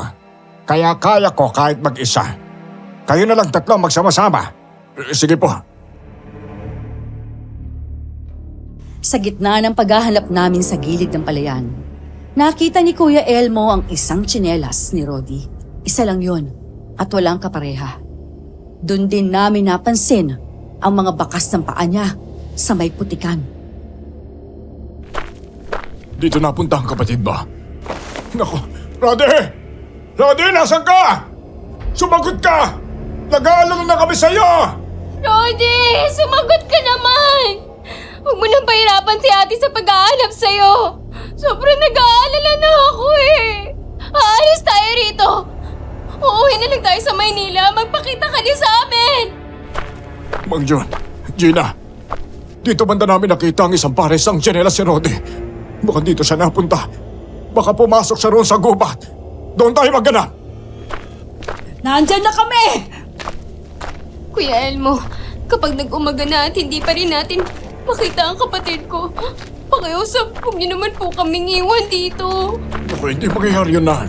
Kaya kaya ko kahit mag-isa. Kayo na lang tatlo magsama-sama. Sige po. Sa gitna ng paghahanap namin sa gilid ng palayan, nakita ni Kuya Elmo ang isang tsinelas ni Rodi. Isa lang yun at walang kapareha. Doon din namin napansin ang mga bakas ng paa niya sa may putikan. Dito napunta ang kapatid ba? Naku, Rodi! Rodi, nasan ka? Sumagot ka! Nag-aalala na kami sa'yo! Rodi, sumagot ka naman! Huwag mo nang pahirapan si ate sa pag-aanap sa'yo. Sobrang nag-aalala na ako eh. Aalis tayo rito. Uuwi na lang tayo sa Maynila. Magpakita ka din sa amin. Mang John, Gina, dito banda namin nakita ang isang pares ang tsinelas si Rodi. Mukhang dito siya napunta. Baka pumasok siya roon sa gubat. Doon tayo magganap. Nandyan na kami! Kuya Elmo, kapag nag-umaga na at hindi pa rin natin makita ang kapatid ko, pakiusap, huwag niyo naman po kaming iwan dito. Naku, hindi mangyayari yun na.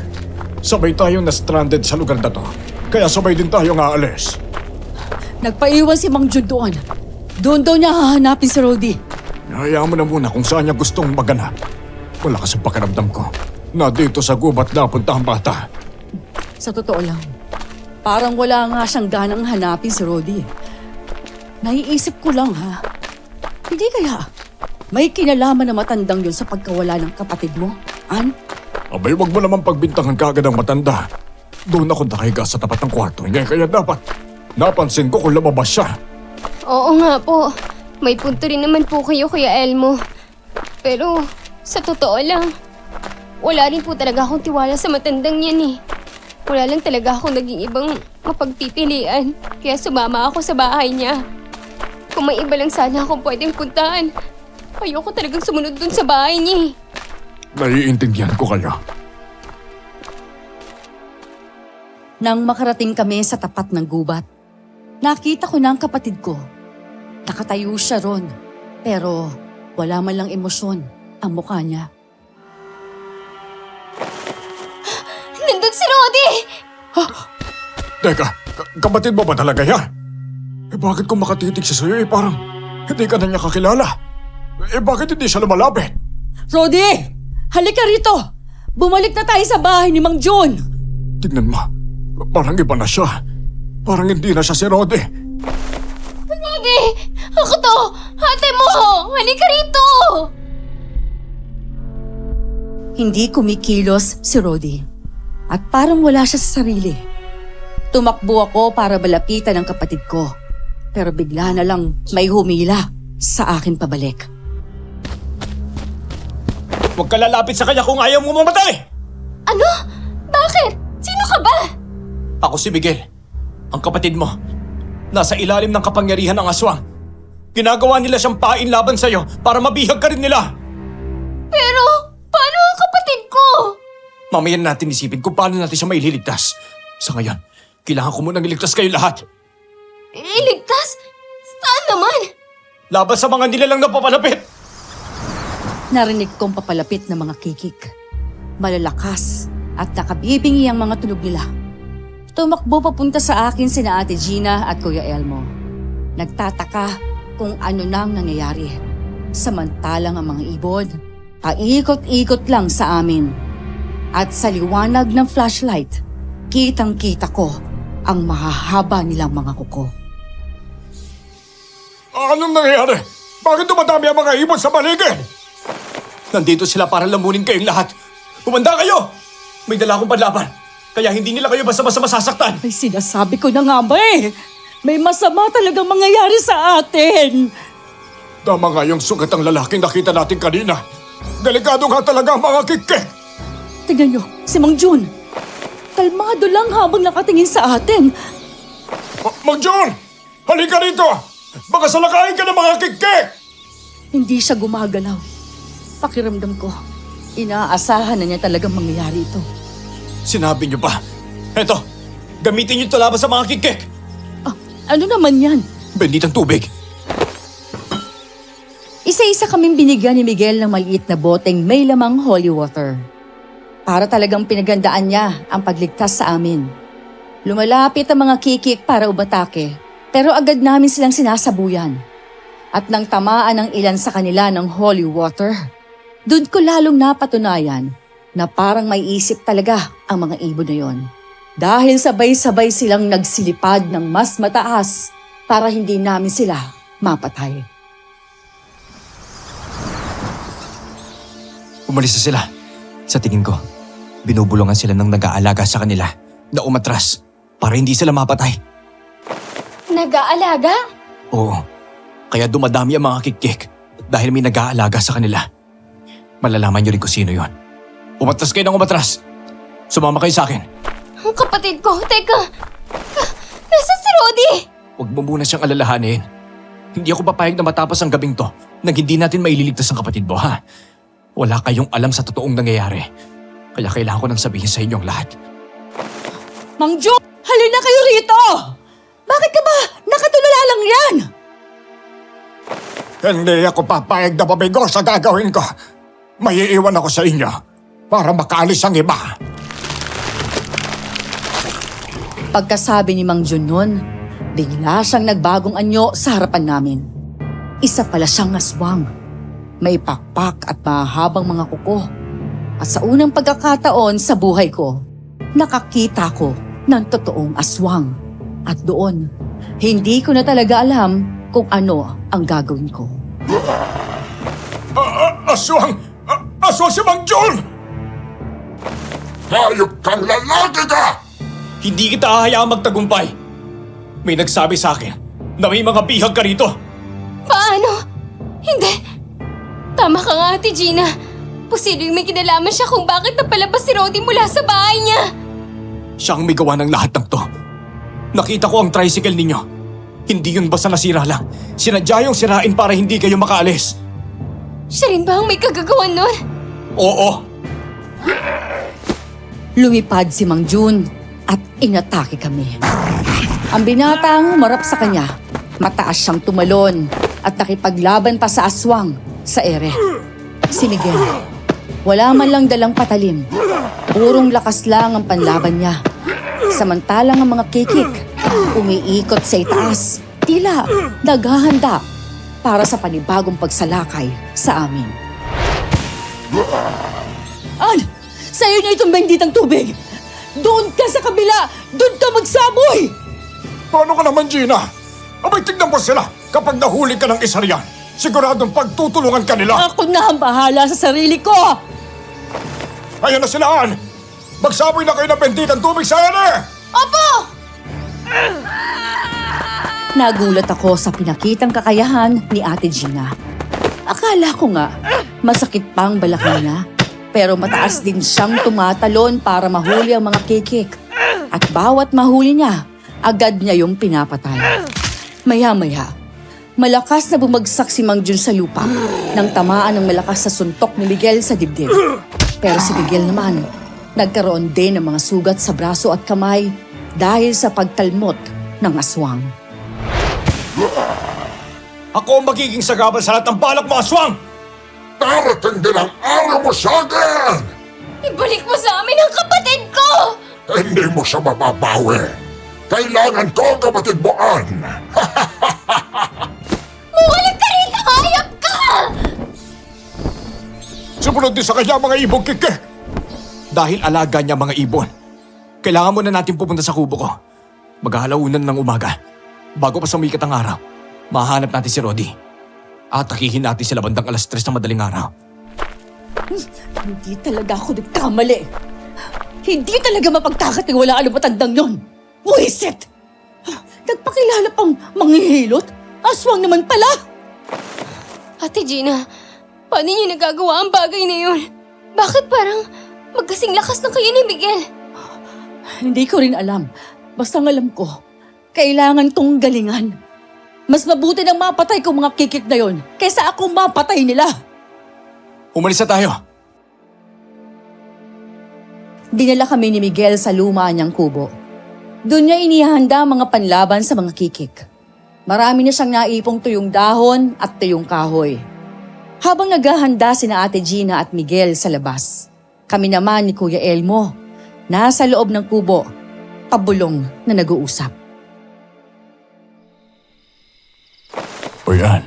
Sabay tayong na-stranded sa lugar na to. Kaya sabay din tayo nga alis. Nagpaiwan si Mang Jun doon. Doon daw niya hahanapin si Rodi. Hayaan mo na muna kung saan niya gustong maganap. Wala kasi pakiramdam ko na dito sa gubat napunta ang bata. Sa totoo lang, parang wala nga siyang ganang hanapin si Rodi. Naiisip ko lang ha, hindi kaya may kinalaman na matandang yun sa pagkawala ng kapatid mo, Ann? Abay, wag mo naman pagbintangan kaagad ang matanda. Doon ako nakahiga sa tapat ng kwarto. Hindi kaya dapat napansin ko kung lumabas siya. Oo nga po, may punto rin naman po kayo, Kuya Elmo. Pero sa totoo lang, wala rin po talaga akong tiwala sa matandang yan eh. Wala lang talaga akong naging ibang mapagpipilian, kaya sumama ako sa bahay niya. Kung may iba lang sana akong pwedeng puntahan, ayoko talagang sumunod dun sa bahay niya eh. Naiintindihan ko kayo. Nang makarating kami sa tapat ng gubat, nakita ko na ang kapatid ko. Nakatayo siya ron, pero wala man lang emosyon ang mukha niya. Nandun si Rodi! Teka, kapatid mo ba talaga yan? Bakit kung makatitig siya sa'yo parang hindi ka na niya kakilala? Bakit hindi siya lumalapit? Rodi! Halika rito! Bumalik na tayo sa bahay ni Mang John! Tignan mo, parang iba na siya. Parang hindi na siya si Rodi. Rodi! Ako to! Ate mo! Halika rito! Hindi kumikilos si Rodi. At parang wala siya sa sarili. Tumakbo ako para malapitan ang kapatid ko. Pero bigla na lang may humila sa akin pabalik. Huwag ka lalapit sa kanya kung ayaw mo mamatay! Ano? Bakit? Sino ka ba? Ako si Miguel, ang kapatid mo. Nasa ilalim ng kapangyarihan ng aswang. Ginagawa nila siyang pain laban sa'yo para mabihag ka rin nila. Pero kapatid ko! Mamaya na natin isipin kung paano natin siya maililigtas. Sa ngayon, kailangan ko munang iligtas kayo lahat. Iligtas? Saan naman? Laban sa mga nilalang na papalapit! Narinig kong papalapit na mga kikik. Malalakas at nakabibingi ang mga tunog nila. Tumakbo papunta sa akin sina Ate Gina at Kuya Elmo. Nagtataka kung ano nang nangyayari. Samantalang ang mga ibon, paikot-ikot lang sa amin. At sa liwanag ng flashlight, kitang-kita ko ang mahahaba nilang mga kuko. Anong nangyayari? Bakit dumadami ang mga ibon sa paligid? Nandito sila para lamunin kayong lahat. Humanda kayo! May dala akong panlaban. Kaya hindi nila kayo basta-basta masasaktan. Ay, sinasabi ko na nga ba eh. May masama talagang mangyayari sa atin. Tama nga yung sugat ang lalaking nakita natin kanina. Delikado nga talaga ang mga kikik. Tingnan nyo, si Mang Jun. Kalmado lang habang nakatingin sa atin. Mang John! Halika rito! Baka salakayin ka ng mga kikik! Hindi siya gumagalaw. Pakiramdam ko, inaasahan na niya talagang mangyayari ito. Sinabi niyo ba? Eto, gamitin niyo ito laban sa mga kikik. Ah, ano naman yan? Benditang tubig. Isa-isa kaming binigyan ni Miguel ng maliit na boteng may lamang holy water. Para talagang pinagandaan niya ang pagligtas sa amin. Lumalapit ang mga kikik para umatake, pero agad namin silang sinasabuyan. At nang tamaan ng ilan sa kanila ng holy water, doon ko lalong napatunayan na parang may isip talaga ang mga ibon na yon. Dahil sabay-sabay silang nagsilipad ng mas mataas para hindi namin sila mapatay. Umalis na sila. Sa tingin ko, binubulungan sila ng nag-aalaga sa kanila na umatras para hindi sila mapatay. Nag-aalaga? Oo, kaya dumadami ang mga kikik dahil may nag-aalaga sa kanila. Malalaman niyo rin kung sino yon. Umatras kayo ng umatras. Sumama kayo sa akin. Ang kapatid ko, teka! Nasaan si Rodi? Huwag mo muna siyang alalahanin. Hindi ako papayag na matapos ang gabing to nang hindi natin maililigtas ang kapatid mo, ha? Wala kayong alam sa totoong nangyayari. Kaya kailangan ko nang sabihin sa inyong lahat. Mang Jo, halina kayo rito! Bakit ka ba? Nakatulala lang yan! Hindi ako papayag na pabigo sa gagawin ko. May iiwan ako sa inyo para makaalis ang iba. Pagkasabi ni Mang Jun nun, bigla siyang nagbagong anyo sa harapan namin. Isa pala siyang aswang. May pakpak at mahabang mga kuko. At sa unang pagkakataon sa buhay ko, nakakita ko ng totoong aswang. At doon, hindi ko na talaga alam kung ano ang gagawin ko. Aswang! Aswang si Mang John! Hayop kang lalaki ka! Hindi kita hahayaang magtagumpay. May nagsabi sa akin na may mga bihag ka rito. Paano? Hindi. Tama ka nga, Ate Gina. Posibleng may kinalaman siya kung bakit napalabas si Rodi mula sa bahay niya. Siya ang may gawa ng lahat ng to. Nakita ko ang tricycle ninyo. Hindi yun basta nasira lang. Sinadya yung sirain para hindi kayo makaalis. Siya rin ba ang may kagagawan nun? Oo. Lumipad si Mang Jun at inatake kami. Ang binatang humarap sa kanya, mataas siyang tumalon at nakipaglaban pa sa aswang sa ere. Si Miguel, wala man lang dalang patalim. Purong lakas lang ang panlaban niya. Samantalang ang mga kikik, umiikot sa itaas, tila naghahanda para sa panibagong pagsalakay sa amin. An! Sa'yo na itong benditang tubig! Doon ka sa kabila! Doon ka magsaboy! Paano ka naman, Gina? Abay, tignan mo sila. Kapag nahuli ka ng isa riyan, siguradong pagtutulungan ka nila. Ako na ang bahala sa sarili ko! Ayan na sila, Ann. Magsaboy na kayo ng benditang tubig sa ere! Opo! Nagulat ako sa pinakitang kakayahan ni Ate Gina. Akala ko nga, masakit pa ang balakang niya. Pero mataas din siyang tumatalon para mahuli ang mga kikik. At bawat mahuli niya, agad niya yung pinapatay. Maya-maya, malakas na bumagsak si Mang Jun sa lupa nang tamaan ng malakas sa suntok ni Miguel sa dibdib. Pero si Miguel naman, nagkaroon din ng mga sugat sa braso at kamay dahil sa pagtalmot ng aswang. Ako ang magiging sagabal sa lahat ng balak mo, aswang! Darating din ang araw mo sa akin! Ibalik mo sa amin ang kapatid ko! Hindi mo siya mababawi. Kailangan ko ang kapatid mo, Ann. Bumalik ka rito! Hayop ka! Sumunod din sa kanya mga ibong kike. Dahil alaga niya mga ibon, kailangan muna natin pupunta sa kubo ko. Maghahalaunan ng umaga. Bago pa sumikat ang araw, mahanap natin si Rodi. At takihin natin sila bandang 3:00 ng madaling araw. Hindi talaga ako nagkamali. Hindi talaga mapagkakatiwalaan ang matandang yon. Buwisit! Nagpakilala pang manghihilot? Aswang naman pala! Ate Gina, paano niyo nagagawa ang bagay na yun? Bakit parang magkasing lakas ng kayo ni Miguel? Hindi ko rin alam. Basta ang alam ko, kailangan kong galingan. Mas mabuti nang mapatay ko mga kikik na yon kaysa akong mapatay nila. Umalis na tayo. Dinala kami ni Miguel sa luma niyang kubo. Doon niya inihanda ang mga panlaban sa mga kikik. Marami na siyang naipong tuyong dahon at tuyong kahoy. Habang naghahanda sina Ate Gina at Miguel sa labas, kami naman ni Kuya Elmo, nasa loob ng kubo, pabulong na nag-uusap. O yan,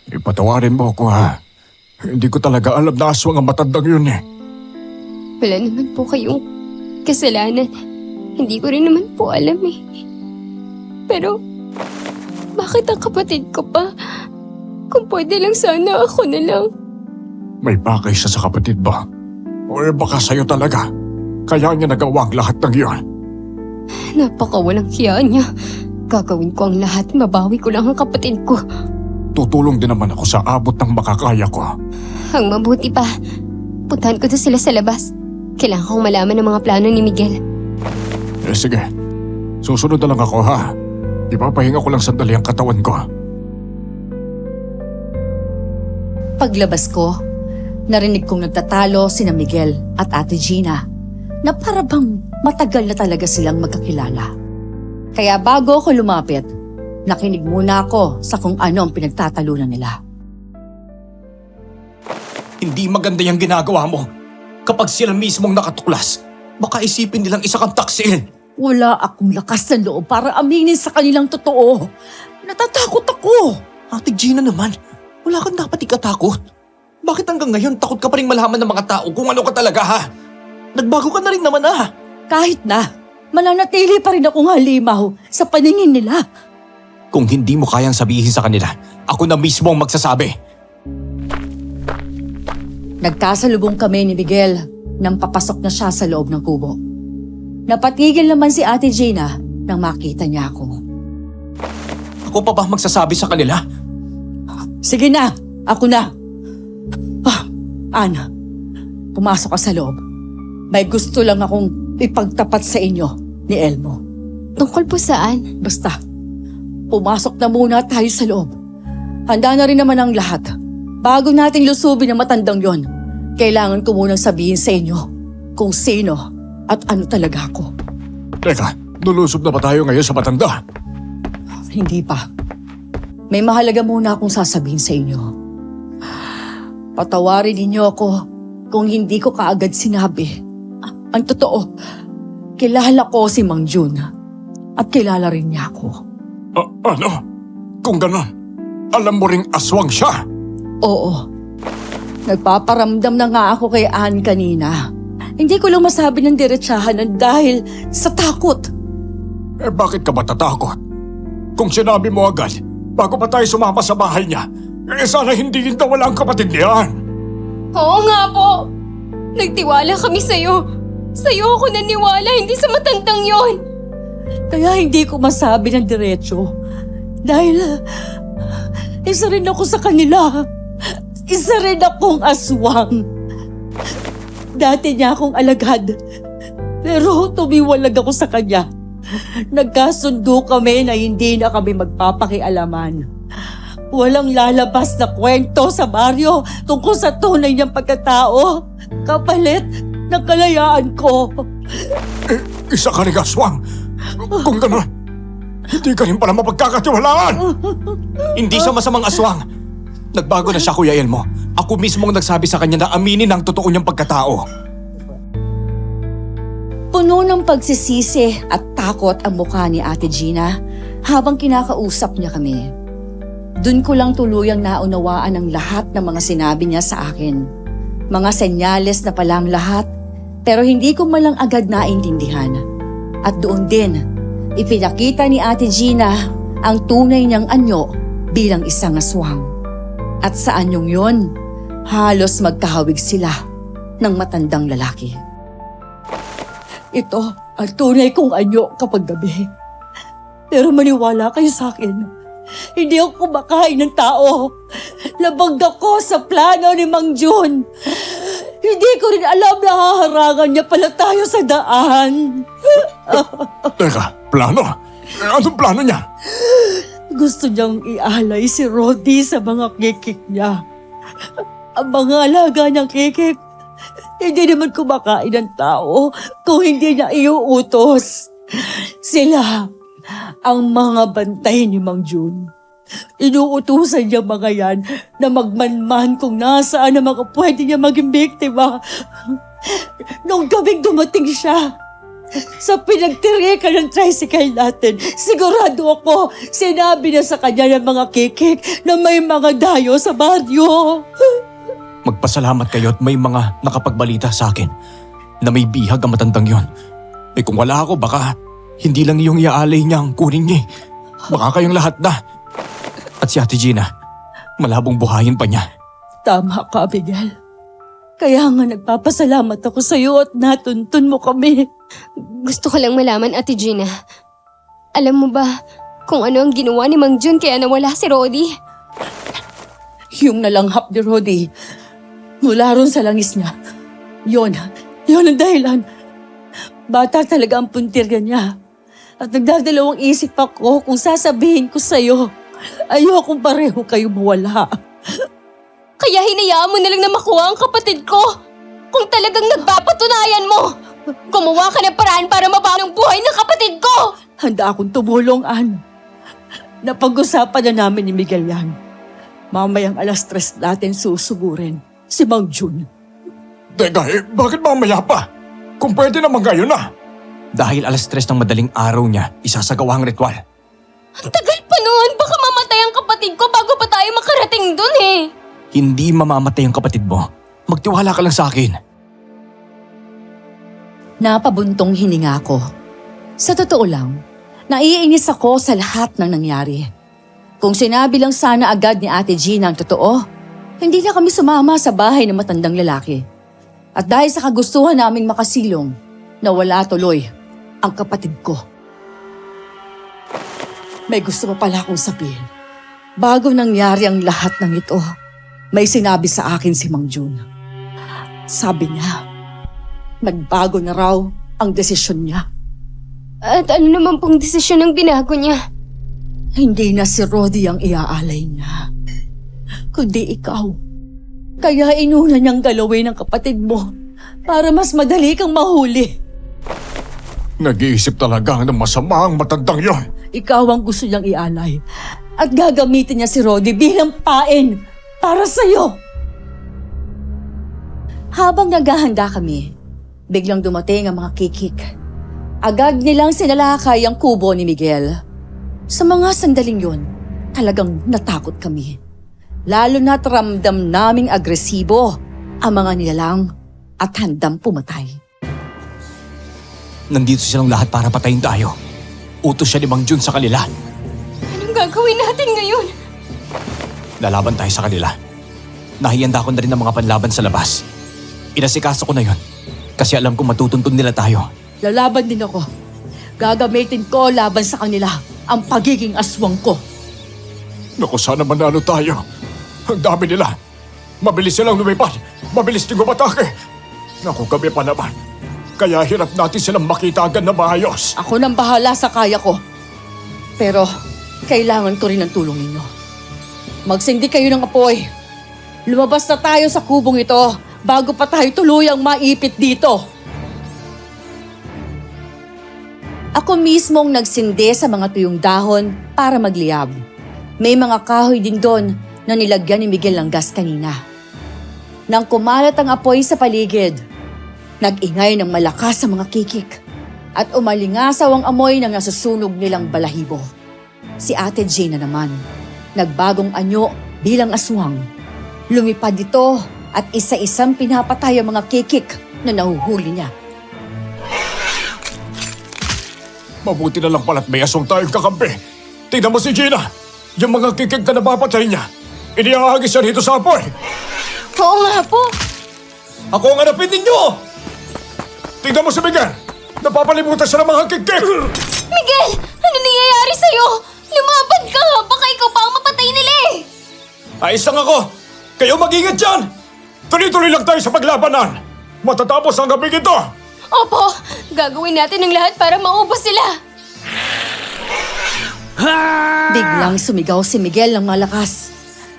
ipatawarin mo ako ha. Hindi ko talaga alam na aswang ang matandang yun eh. Wala naman po kayong kasalanan. Hindi ko rin naman po alam eh. Pero, bakit ang kapatid ko pa? Kung pwede lang sana ako na lang. May pakay siya sa kapatid ba? O baka sa'yo talaga. Kaya niya nagawa ang lahat ng iyon. Napakawalang hiya niya. Gagawin ko ang lahat, mabawi ko lang ang kapatid ko. Tutulong din naman ako sa abot ng makakaya ko. Ang mabuti pa, puntahan ko na sila sa labas. Kailangan kong malaman ng mga plano ni Miguel. Sige, susunod na lang ako ha. Ipapahinga ko lang sandali ang katawan ko. Paglabas ko, narinig kong nagtatalo sina Miguel at Ate Gina na parabang matagal na talaga silang magkakilala. Kaya bago ako lumapit, nakinig muna ako sa kung ano ang pinagtatalunan nila. Hindi maganda yung ginagawa mo. Kapag sila mismong nakatuklas, baka isipin nilang isa kang taksil. Wala akong lakas ng loob para aminin sa kanilang totoo. Natatakot ako. Ate Gina naman, wala kang dapat ikatakot. Bakit hanggang ngayon takot ka pa rin malaman ng mga tao kung ano ka talaga ha? Nagbago ka na rin naman ah. Kahit na, mananatili pa rin akong halimaw sa paningin nila. Kung hindi mo kayang sabihin sa kanila, ako na mismo ang magsasabi. Nagkasalubong kami ni Miguel nang papasok na siya sa loob ng kubo. Napatigil naman si Ate Gina nang makita niya ako. Ako pa ba magsasabi sa kanila? Sige na, ako na. Ana, pumasok ka sa loob. May gusto lang akong ipagtapat sa inyo ni Elmo. Tungkol po saan? Basta, pumasok na muna tayo sa loob. Handa na rin naman ang lahat. Bago nating lusubin ang matandang yon, kailangan ko munang sabihin sa inyo kung sino at ano talaga ako. Teka, lulusob na ba tayo ngayon sa matanda? Hindi pa. May mahalaga muna akong sasabihin sa inyo. Patawarin ninyo ako kung hindi ko kaagad sinabi. Ang totoo, kilala ko si Mang Jun at kilala rin niya ako. Ano? Kung ganon, alam mo ring aswang siya? Oo. Nagpaparamdam na nga ako kay Ann kanina. Hindi ko lang masabi ng diretsahan dahil sa takot. Bakit ka ba tatakot? Kung sinabi mo agad, bago pa tayo sumama sa bahay niya, sana hindi rin wala ang kapatid niyan. Oo nga po. Nagtiwala kami sa'yo. Sa'yo ako naniwala, hindi sa matandang yon. Kaya hindi ko masabi ng diretsyo. Dahil isa rin ako sa kanila. Isa rin akong aswang. Dati niya akong alagad. Pero tumiwalag ako sa kanya. Nagkasundo kami na hindi na kami magpapakialaman. Walang lalabas na kwento sa baryo tungkol sa tunay niyang pagkatao. kapalit ng kalayaan ko. Isa ka rin aswang. Kung gano'n, hindi ka rin pala mapagkakatiwalaan. Hindi siya masamang aswang. Nagbago na siya, Kuya Elmo. Ako mismo ang nagsabi sa kanya na aminin ang totoo niyang pagkatao. Puno ng pagsisisi at takot ang mukha ni Ate Gina habang kinakausap niya kami. Doon ko lang tuluyang naunawaan ang lahat ng mga sinabi niya sa akin. Mga senyales na palang lahat, pero hindi ko malang agad naintindihan. At doon din, ipinakita ni Ate Gina ang tunay niyang anyo bilang isang aswang. At sa anyong yon, halos magkahawig sila ng matandang lalaki. Ito ang tunay kong anyo kapag gabi. Pero maniwala kayo sa akin, hindi ako kumakain ng tao. Labag ako sa plano ni Mang Jun. Hindi ko rin alam na haharangan niya pala tayo sa daan. Teka, plano? Anong plano niya? Gusto niyang ialay si Rodi sa mga kikik niya. Ang mga alaga niyang kikik, hindi naman kumakain ng tao kung hindi niya iuutos. Sila ang mga bantay ni Mang Jun. Inuutusan niya mga yan na magmanman kung nasaan ang mga pwede niya maging biktima. Nung gabing dumating siya, sa pinagtirikan ng tricycle natin, sigurado ako sinabi na sa kanya ng mga kikik na may mga dayo sa baryo. Magpasalamat kayo at may mga nakapagbalita sa akin na may bihag ang matandang yon. Kung wala ako, baka hindi lang yung iaalay niya ang kunin niya. Baka kayong lahat na. At si Ate Gina, malabong buhayin pa niya. Tama ka, Miguel. Kaya nga nagpapasalamat ako sa iyo at natuntun mo kami. Gusto ko lang malaman, Ate Gina. Alam mo ba kung ano ang ginawa ni Mang Jun kaya nawala si Rodi? Yung nalanghap ni Rodi, mula ron sa langis niya. Yon ang dahilan. Bata talaga ang puntirya niya. At nagdadalawang isip ako kung sasabihin ko sa'yo. Ayokong pareho kayo mawala. Kaya hinayaan mo na lang na makuha ang kapatid ko. Kung talagang nagpapatunayan mo, gumawa ka ng paraan para mabago ang buhay ng kapatid ko. Handa akong tumulong, Ann. Napag-usapan na namin ni Miguel yan. Mamayang 3:00 natin susugurin si Mang Jun. Teka, bakit mamaya pa? Kung pwede naman ngayon na. Dahil 3:00 ng madaling araw niya, isasagawa ang ritual. Ang tagal pa noon, baka mamatay ang kapatid ko bago pa tayo makarating dun eh. Hindi mamamatay ang kapatid mo. Magtiwala ka lang sa akin. Napabuntong hininga ko. Sa totoo lang, naiinis ako sa lahat ng nangyari. Kung sinabi lang sana agad ni Ate Gina ang totoo, hindi na kami sumama sa bahay ng matandang lalaki. At dahil sa kagustuhan naming makasilong, nawala tuloy ang kapatid ko. May gusto pa pala akong sabihin. Bago nangyari ang lahat ng ito, may sinabi sa akin si Mang Jun. Sabi niya, nagbago na raw ang desisyon niya. At ano naman pong desisyon ang binago niya? Hindi na si Rodi ang iaalay niya, kundi ikaw. Kaya inuna niyang galawin ang kapatid mo para mas madali kang mahuli. Nag-iisip talaga ng masama ang matandang yon. Ikaw ang gusto niyang ialay at gagamitin niya si Rodi bilang pain para sa'yo. Habang naghahanda kami, biglang dumating ang mga kikik. Agad nilang sinalakay ang kubo ni Miguel. Sa mga sandaling yun, talagang natakot kami. Lalo na't ramdam naming agresibo ang mga nilalang at handang pumatay. Nandito silang lahat para patayin tayo. Utos siya ni Mang Jun sa kanila. Anong gagawin natin ngayon? Lalaban tayo sa kanila. Nahihanda ko na rin ang mga panlaban sa labas. Inasikaso ko na yon kasi alam kong matutuntun nila tayo. Lalaban din ako. Gagamitin ko laban sa kanila ang pagiging aswang ko. Naku, sana manalo tayo. Ang dami nila. Mabilis silang lumipad. Mabilis din umatake. Naku, kami pa naman. Kaya hirap natin silang makita agad na maayos. Ako nang bahala sa kaya ko. Pero kailangan ko rin ng tulong ninyo. Magsindi kayo ng apoy. Lumabas na tayo sa kubong ito bago pa tayo tuluyang maipit dito. Ako mismong nagsindi sa mga tuyong dahon para magliyab. May mga kahoy din doon na nilagyan ni Miguel ng gas kanina. Nang kumalat ang apoy sa paligid, nag-ingay ng malakas sa mga kikik at umalingasaw ang amoy ng nasusunog nilang balahibo. Si Ate Gina naman, nagbagong anyo bilang aswang. Lumipad ito at isa-isang pinapatay ang mga kikik na nahuhuli niya. Mabuti na lang pala't may aswang tayong kakampi. Tingnan mo si Gina. Yung mga kikik na napapatay niya, iniahagis siya rito sa apoy. Oo nga po. Ako ang hanapin ninyo! Tingnan mo si Miguel. Napapalimutan siya ng mga kikik. Miguel! Ano nangyayari sa'yo? Lumaban ka! Baka ikaw pa ang mapatay nila eh! Ayos lang ako. Kayo mag-ingat dyan. Tuloy-tuloy lang tayo sa paglabanan. Matatapos ang gabi ito. Opo! Gagawin natin ang lahat para maubos sila! Biglang sumigaw si Miguel ng malakas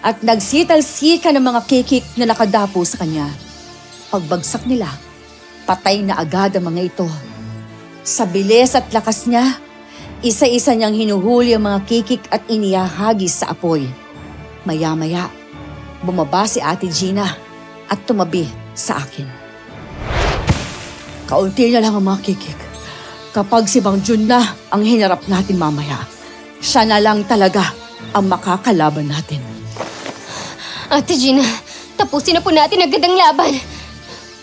at nagsital-sika ng mga kikik na nakadapo sa kanya. Pagbagsak nila, patay na agad ang mga ito. Sa bilis at lakas niya, isa-isa niyang hinuhuli ang mga kikik at inihahagis sa apoy. Maya-maya, bumaba si Ate Gina at tumabi sa akin. Kaunti na lang ang mga kikik. Kapag si Bang Jun na ang hinarap natin mamaya, siya na lang talaga ang makakalaban natin. Ate Gina, tapusin na po natin agad ang laban.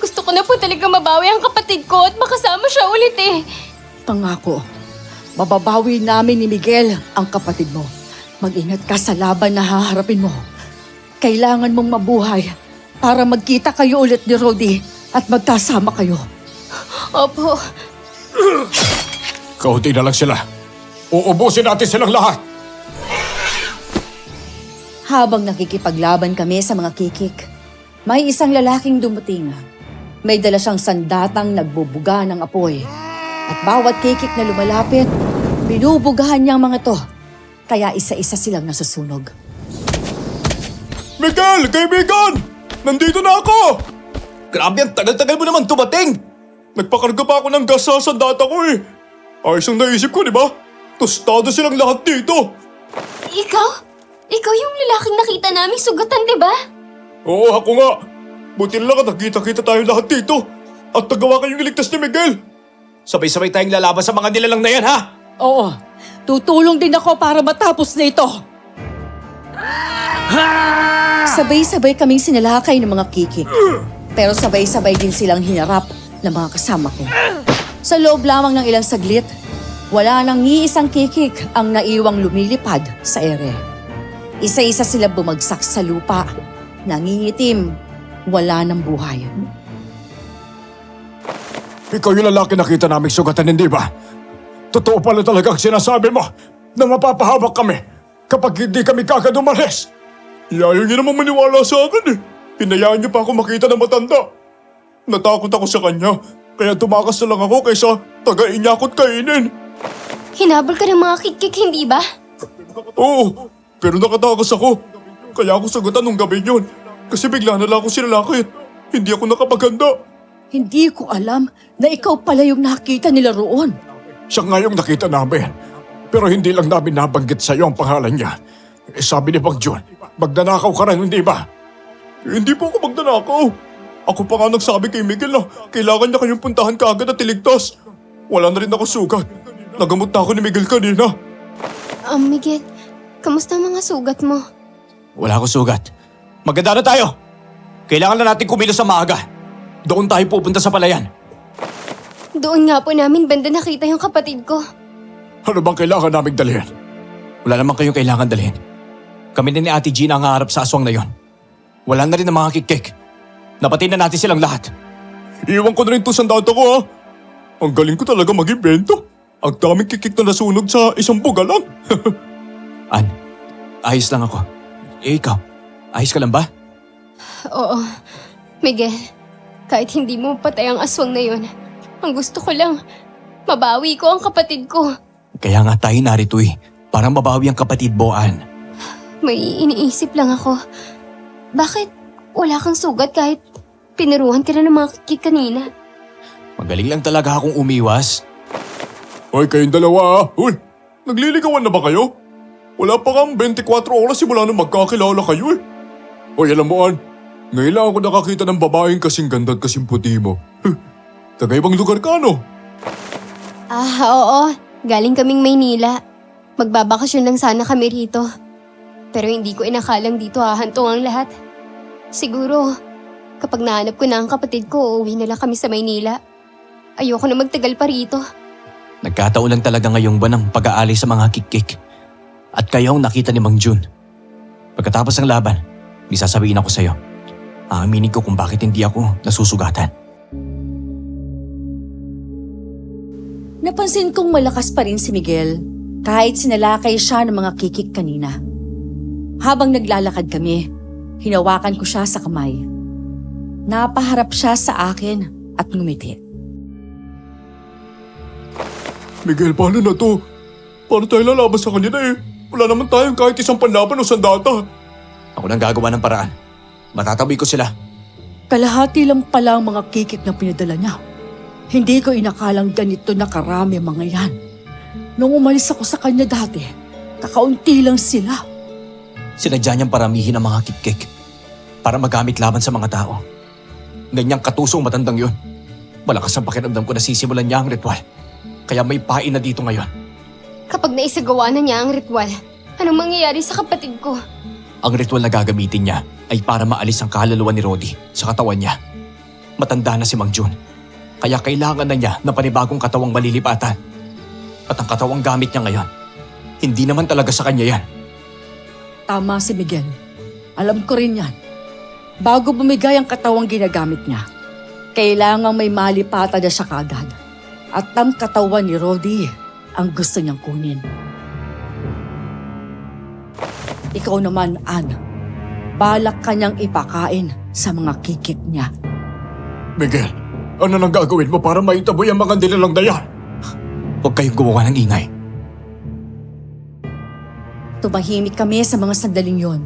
Gusto ko na po talaga mabawi ang kapatid ko at makasama siya ulit eh. Pangako, mababawi namin ni Miguel ang kapatid mo. Mag-ingat ka sa laban na haharapin mo. Kailangan mong mabuhay para magkita kayo ulit ni Rodi at magkasama kayo. Opo. Kaunti na lang sila. Uubusin natin silang lahat. Habang nakikipaglaban kami sa mga kikik, may isang lalaking dumating. May dala siyang sandatang nagbubuga ng apoy. At bawat kikik na lumalapit, binubugahan niya ang mga to. Kaya isa-isa silang nasusunog. Miguel! Kaibigan! Nandito na ako! Grabe, ang tagal-tagal mo naman tumating! Nagpakarga pa ako ng gas sa sandata ko eh. Ayos ang naisip ko, di ba? Tostado silang lahat dito. Ikaw? Ikaw yung lalaking nakita naming sugatan, di ba? Oo, ako nga. Buti na lang at nakita-kita tayo lahat dito. At nagawa kayong iligtas ni Miguel. Sabay-sabay tayong lalaban sa mga nilalang na yan, ha? Oo, tutulong din ako para matapos na ito. Sabay-sabay kaming sinalakay ng mga kikik. Pero sabay-sabay din silang hinarap ng mga kasama ko. Sa loob lamang ng ilang saglit, wala nang ni isang kikik ang naiwang lumilipad sa ere. Isa-isa sila bumagsak sa lupa, nangingitim, wala ng buhay. Ikaw yung lalaki nakita naming sugatan, hindi ba? Totoo pala talagang sinasabi mo na mapapahamak kami kapag hindi kami kagad umalis. Ayaw niyo naman maniwala sa akin eh. Hinayaan niyo pa ako makita ng matanda. Natakot ako sa kanya, kaya tumakas na lang ako kaysa tagain niya ako't kainin. Hinabol ka ng mga kikik, hindi ba? Oo, pero nakatakas ako. Kaya ako sugatan nung gabi yun. Kasi bigla na lang ako sinalakit. Hindi ako nakapaghanda. Hindi ko alam na ikaw pala yung nakita nila roon. Siya nga yung nakita namin. Pero hindi lang namin nabanggit sa iyo ang pangalan niya. Eh, sabi ni Bang Jun, magnanakaw ka rin, hindi ba? Hindi po ako magnanakaw. Ako pa nga nagsabi kay Miguel na kailangan niya kayong puntahan kaagad at iligtas. Wala na rin ako sugat. Nagamot na ako ni Miguel kanina. Miguel, kamusta ang mga sugat mo? Wala akong sugat. Maganda na tayo. Kailangan na natin kumilos sa maaga. Doon tayo pupunta sa palayan. Doon nga po namin banda nakita yung kapatid ko. Ano bang kailangan naming dalhin? Wala naman kayong kailangan dalhin. Kami din ni Ate Gina ang haharap sa aswang na yon. Wala na rin ang mga kikik. Napatay na natin silang lahat. Iwan ko na rin to sandata ko ha. Ang galing ko talaga mag-invento. Ang daming kikik na nasunog sa isang buga lang. An, ayos lang ako. Eh ikaw, ayos ka lang ba? Oo. Miguel, kahit hindi mo patay ang aswang na yon, ang gusto ko lang, mabawi ko ang kapatid ko. Kaya nga tayo narito eh. Para mabawi ang kapatid mo, An. May iniisip lang ako. Bakit wala kang sugat kahit Pinuruhan ka na ng mga kikik kanina. Magaling lang talaga akong umiwas. Hoy, kayong dalawa ah. Uy, nagliligawan na ba kayo? Wala pa kang 24 oras simula nung magkakilala kayo eh. Hoy, alam mo Ann, ngayon lang ako nakakita ng babaeng kasing ganda at kasing puti mo. Taga ibang lugar ka no? Oo. Galing kaming Maynila. Magbabakasyon lang sana kami rito. Pero hindi ko inakalang dito hahantong ang lahat. Siguro, kapag nahanap ko na ang kapatid ko, uuwi na lang kami sa Maynila. Ayoko na magtagal pa rito. Nagkataon lang talaga ngayong buwan ng pag-aalis sa mga kikik. At kayo ang nakita ni Mang Jun. Pagkatapos ng laban, may sasabihin ako sa'yo. Aaminin ko kung bakit hindi ako nasusugatan. Napansin kong malakas pa rin si Miguel kahit sinalakay siya ng mga kikik kanina. Habang naglalakad kami, hinawakan ko siya sa kamay. Napaharap siya sa akin at ngumiti. Miguel, paano na to? Paano tayo lalabas sa kanila eh? Wala naman tayong kahit isang panlaban o sandata. Ako nang gagawa ng paraan. Matatabi ko sila. Kalahati lang pala ang mga kikik na pinadala niya. Hindi ko inakalang ganito na karami ang mga yan. Nung umalis ako sa kanya dati, kakaunti lang sila. Sinadya niyang paramihin ang mga kikik para magamit laban sa mga tao. Ganyang katusong matandang yun. Malakas ang pakiramdam ko na sisimulan niya ang ritual. Kaya may pain na dito ngayon. Kapag naisagawa na niya ang ritual, anong mangyayari sa kapatid ko? Ang ritual na gagamitin niya ay para maalis ang kaluluwa ni Rodi sa katawan niya. Matanda na si Mang Jun. Kaya kailangan na niya ng panibagong katawang malilipatan. At ang katawang gamit niya ngayon, hindi naman talaga sa kanya yan. Tama si Miguel. Alam ko rin yan. Bago bumigay ang katawang ginagamit niya, kailangang may malipatan na siya kagad. At ang katawan ni Rodi ang gusto niyang kunin. Ikaw naman, Ann. Balak ka niyang ipakain sa mga kikik niya. Miguel, ano nang gagawin mo para maitaboy ang mga nilalang na yan? Huwag kayong gumawa ng ingay. Tumahimik kami sa mga sandaling yon.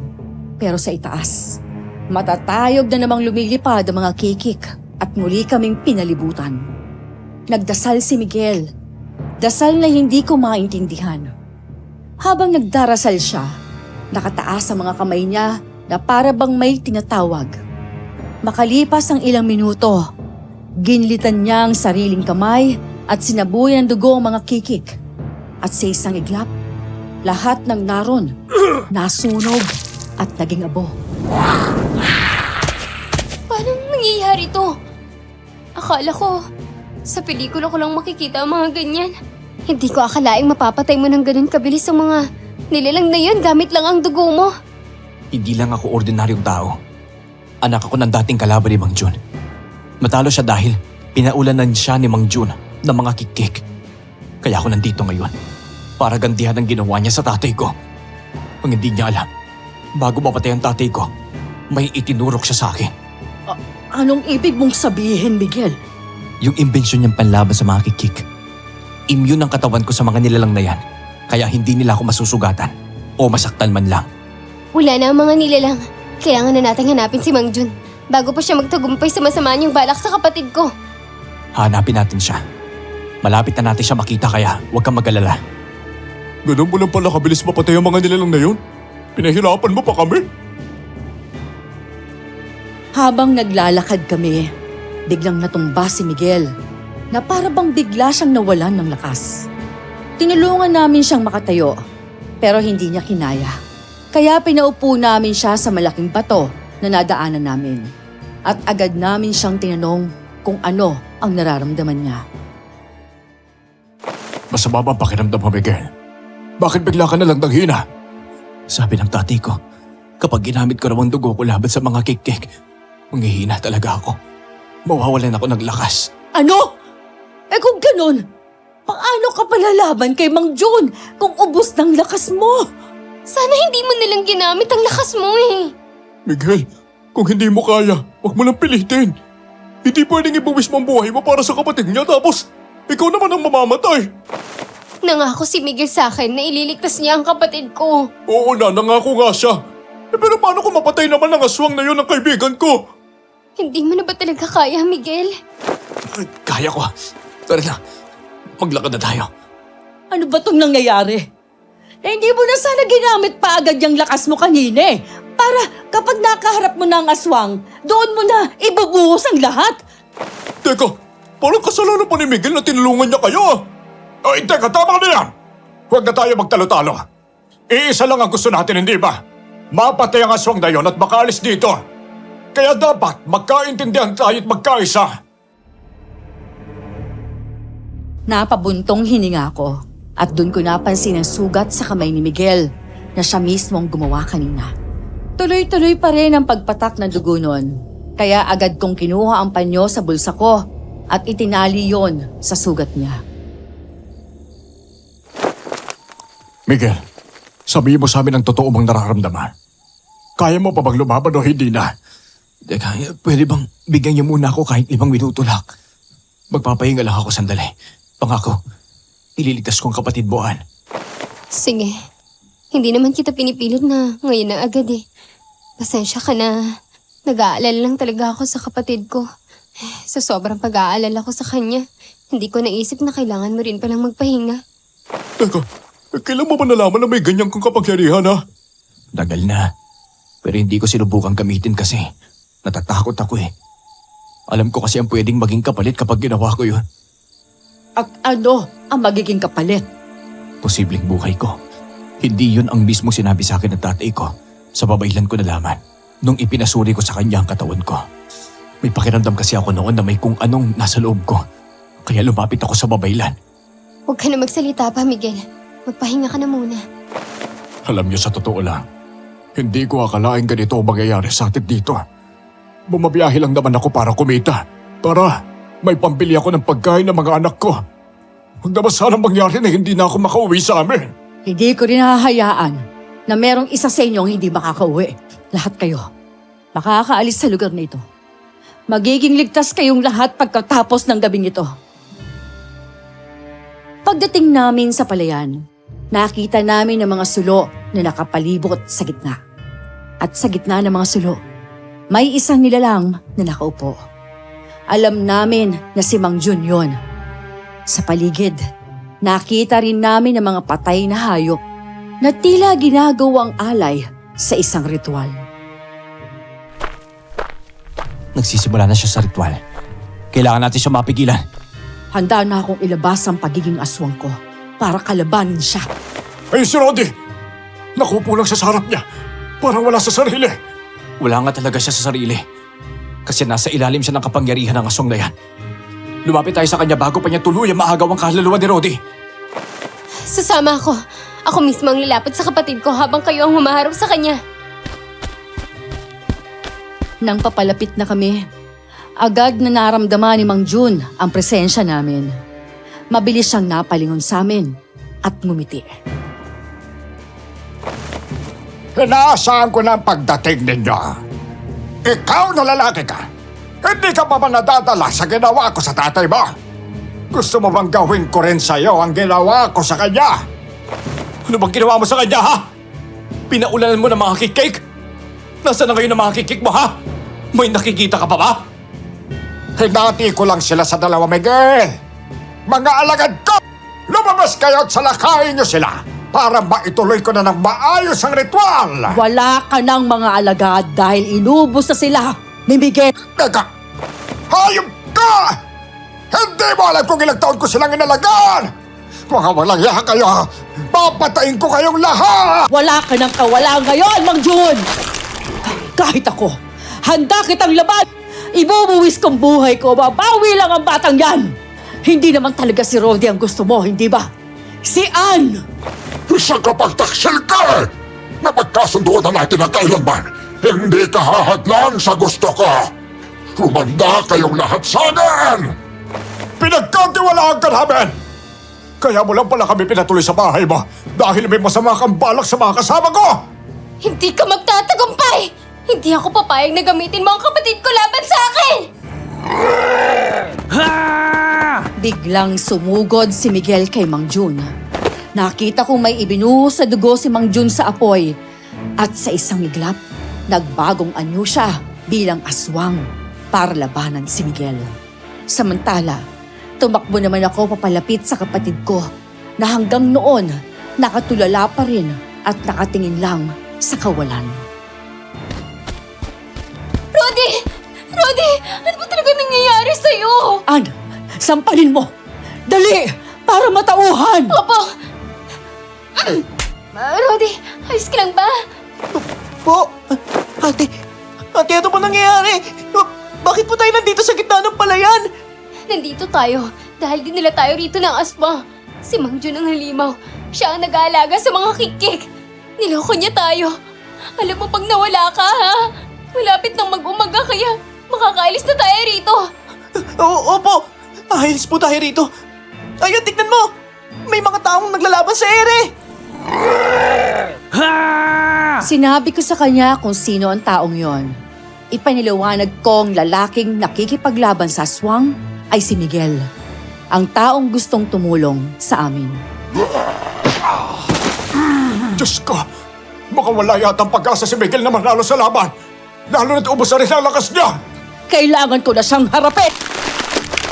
Pero sa itaas, matatayog na namang lumilipad ang mga kikik at muli kaming pinalibutan. Nagdasal si Miguel. Dasal na hindi ko maintindihan. Habang nagdarasal siya, nakataas ang mga kamay niya na para bang may tinatawag. Makalipas ang ilang minuto, ginlitan niya ang sariling kamay at sinabuyan ng dugo ang mga kikik. At sa isang iglap, lahat ng naron nasunog at naging abo. Paano nangyayari to? Akala ko, sa pelikula ko lang makikita ang mga ganyan. Hindi ko akalaing mapapatay mo ng ganun kabilis ang mga nilalang na yun gamit lang ang dugo mo. Hindi lang ako ordinaryong tao. Anak ako ng dating kalaban ni Mang Jun. Matalo siya dahil pinaulanan siya ni Mang Jun ng mga kikik. Kaya ako nandito ngayon para gantihan ang ginawa niya sa tatay ko. Ang hindi niya alam, bago mapatay ang tatay ko, may itinurok siya sa akin. Anong ibig mong sabihin, Miguel? Yung imbensyon niyang panlaban sa mga kikik. Immune ang katawan ko sa mga nilalang na yan. Kaya hindi nila ako masusugatan o masaktan man lang. Wala na ang mga nilalang. Kailangan na natin hanapin si Mang Jun bago pa siya magtagumpay sa masama niyang balak sa kapatid ko. Hanapin natin siya. Malapit na natin siya makita kaya huwag kang mag-alala. Ganun mo lang pala kabilis mapatay ang mga nilalang na yun? Pinahirapan mo pa kami? Habang naglalakad kami, biglang natumba si Miguel na para bang bigla siyang nawalan ng lakas. Tinulungan namin siyang makatayo pero hindi niya kinaya. Kaya pinaupo namin siya sa malaking bato na nadaanan namin. At agad namin siyang tinanong kung ano ang nararamdaman niya. Masama ba ang pakiramdam mo, Miguel? Bakit bigla ka nalang nanghina? Sabi ng tatay ko, kapag ginamit ko raw ang dugo ko laban sa mga kikik, manghihina talaga ako. Mawawalan ako ng lakas. Ano? Eh kung ganun, paano ka palalaban kay Mang Jun kung ubos ng lakas mo? Sana hindi mo nilang ginamit ang lakas mo eh. Miguel, kung hindi mo kaya, huwag mo lang pilitin. Hindi pwedeng ibuwis mo ang buhay mo para sa kapatid niya tapos ikaw naman ang mamamatay. Nangako si Miguel sa akin na ililigtas niya ang kapatid ko. Oo na, nangako nga siya. Pero paano kung mapatay naman ang aswang na yun ng kaibigan ko? Hindi mo na ba talaga kaya, Miguel? Kaya ko. Tara na, maglakad na tayo. Ano ba itong nangyayari? Hindi mo na sana ginamit pa agad yung lakas mo kanina eh. Para kapag nakaharap mo na ang aswang, doon mo na ibubuhos ang lahat. Teka, parang kasalanan pa ni Miguel na tinulungan niya kayo. Ay, teka, tama na yan. Huwag na tayo magtalo-talo. Iisa lang ang gusto natin, hindi ba? Mapatay ang aswang na yon at makaalis dito. Kaya dapat magkaintindihan tayo at magkaisa. Napabuntong hininga ko at doon ko napansin ang sugat sa kamay ni Miguel na siya mismo ang gumawa kanina. Tuloy-tuloy pa rin ang pagpatak ng dugo nun. Kaya agad kong kinuha ang panyo sa bulsa ko at itinali yon sa sugat niya. Miguel, sabihin mo sa amin ang totoo mong nararamdaman. Kaya mo pa bang lumaban o hindi na? Teka, pwede bang bigyan niyo muna ako kahit 5 minuto lang? Magpapahinga lang ako sandali. Pangako, ililigtas ko ang kapatid mo, Ann. Sige. Hindi naman kita pinipilit na ngayon na agad eh. Pasensya ka na. Nag-aalala lang talaga ako sa kapatid ko. Sa sobrang pag-aalala ko sa kanya, hindi ko naisip na kailangan mo rin palang magpahinga. Teka, kailan mo ba nalaman na may ganyan kang kapangyarihan, ha? Tagal na. Pero hindi ko sinubukang gamitin kasi natatakot ako eh. Alam ko kasi ang pwedeng maging kapalit kapag ginawa ko yun. At ano ang magiging kapalit? Posibleng buhay ko. Hindi yun ang mismong sinabi sa akin ng tatay ko. Sa babaylan ko nalaman nung ipinasuri ko sa kanya ang katawan ko. May pakiramdam kasi ako noon na may kung anong nasa loob ko. Kaya lumapit ako sa babaylan. Huwag ka na magsalita pa, Miguel. Magpahinga ka na muna. Alam niyo, sa totoo lang, hindi ko akalaing ganito ang mangyayari sa atin dito. Bumabiyahe lang naman ako para kumita. Para may pambili ako ng pagkain ng mga anak ko. Huwag naman sanang mangyari na hindi na ako makauwi sa amin. Hindi ko rin hahayaan na merong isa sa inyong hindi makakauwi. Lahat kayo, makakaalis sa lugar na ito. Magiging ligtas kayong lahat pagkatapos ng gabing ito. Pagdating namin sa palayan, nakita namin ang mga sulo na nakapalibot sa gitna. At sa gitna ng mga sulo, may isang nilalang na nakaupo. Alam namin na si Mang Jun yun. Sa paligid, nakita rin namin ang mga patay na hayop na tila ginagawang alay sa isang ritual. Nagsisimula na siya sa ritual. Kailangan natin siya mapigilan. Handa na akong ilabas ang pagiging aswang ko para kalabanin siya. Ay, si Roddy! Nakupo lang siya sa harap niya. Parang wala sa sarili. Wala nga talaga siya sa sarili. Kasi nasa ilalim siya ng kapangyarihan ng aswang na yan. Lumapit tayo sa kanya bago pa niya tuluyan maagaw ang kaluluwa ni Roddy. Sasama ako. Ako mismo ang lalapit sa kapatid ko habang kayo ang humaharap sa kanya. Nang papalapit na kami, agad na naramdaman ni Mang Jun ang presensya namin. Mabilis siyang napalingon sa amin at ngumiti. Inaasahan ko na ang pagdating ninyo. Ikaw na lalaki ka. Hindi ka pa ba nadadala sa ginawa ko sa tatay mo? Gusto mo bang gawin ko rin sa'yo ang ginawa ko sa kanya? Ano bang ginawa mo sa kanya, ha? Pinaulanan mo ng mga kikik? Nasaan na ngayon ang mga kikik mo, ha? May nakikita ka pa ba? Hinati ko lang sila sa dalawa, Miguel. Mga alagad ko! Lumabas kayo at salakayin niyo sila para maituloy ko na ng maayos ang ritual! Wala ka ng mga alagad dahil inubos na sila ni Miguel. Teka! Hayop ka! Hindi mo alam kung ilang taon ko silang inalagaan! Mga walang yaha kayo! Papatayin ko kayong lahat! Wala ka ng kawala ngayon, Mang Jun! Kahit ako, handa kitang laban! Ibubuwis kong buhay ko, babawi lang ang batang yan! Hindi naman talaga si Roddy ang gusto mo, hindi ba? Si Ann! Isang kapagtaksil ka eh! Napagkasunduan na natin ang kailanman. Hindi ka hahadlang sa gusto ko. Humanda kayong lahat sa akin! Pinagkatiwalaan ka namin! Kaya mo lang pala kami pinatuloy sa bahay mo dahil may masama kang balak sa mga kasama ko! Hindi ka magtatagumpay! Hindi ako papayag na gamitin mo ang kapatid ko laban sa akin! Biglang sumugod si Miguel kay Mang Jun. Nakita kong may ibinuhos sa dugo si Mang Jun sa apoy at sa isang iglap, nagbagong anyo siya bilang aswang para labanan si Miguel. Samantala, tumakbo naman ako papalapit sa kapatid ko na hanggang noon nakatulala pa rin at nakatingin lang sa kawalan. Rudy! Rudy! Ano ba talaga nangyayari sa'yo? Ann, sampalin mo! Dali! Para matauhan! Opo! Rudy, ayos ka lang ba? Po, ate, ano po nangyayari? Bakit po tayo nandito sa gitna ng palayan? Nandito tayo dahil dinala tayo rito ng asma. Si Mang Jun ang halimaw. Siya ang nag-aalaga sa mga kikik. Niloko niya tayo. Alam mo pag nawala ka, ha? Malapit nang mag-umaga kaya makakaalis na tayo rito. Opo, ahilis po tayo rito. Ayun, tignan mo! May mga taong naglalaban sa ere! Sinabi ko sa kanya kung sino ang taong yon. Ipaniliwanag kong lalaking nakikipaglaban sa aswang ay si Miguel, ang taong gustong tumulong sa amin. Diyos ko, baka wala yata ang pag-asa si Miguel na manalo sa laban. Lalo na't ubos na rin ang lakas niya. Kailangan ko na siyang harapin!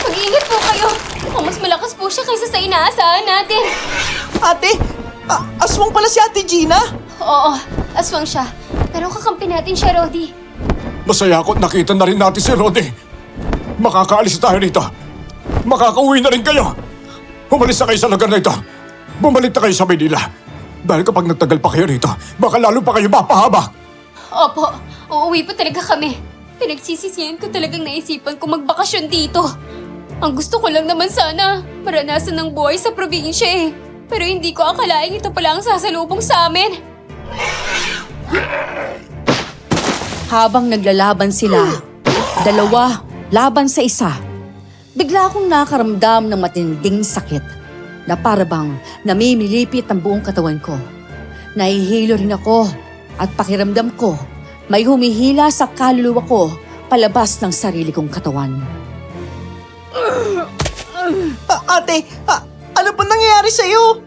Mag-ingat po kayo. Mas malakas po siya kaysa sa inaasahan natin. Ate, aswang pala si Ate Gina? Oo, aswang siya. Pero kakampi natin siya, Rodi. Masaya ako at nakita na rin natin si Rodi. Makakaalis tayo rito. Makakauwi na rin kayo. Umalis na kayo sa lugar na ito. Bumalik na kayo sa Manila. Dahil kapag nagtagal pa kayo rito, baka lalo pa kayo mapahaba. Opo, uuwi po talaga kami. Pinagsisisihan ko talagang naisipan ko magbakasyon dito. Ang gusto ko lang naman sana, maranasan ng buhay sa probinsya eh. Pero hindi ko akalaing ito pala ang sasalubong sa amin. Habang naglalaban sila, dalawa laban sa isa, bigla akong nakaramdam ng matinding sakit na parabang namimilipit ang buong katawan ko. Nahihilo rin ako at pakiramdam ko may humihila sa kaluluwa ko palabas ng sarili kong katawan. Ate, ano pa nangyayari sa'yo?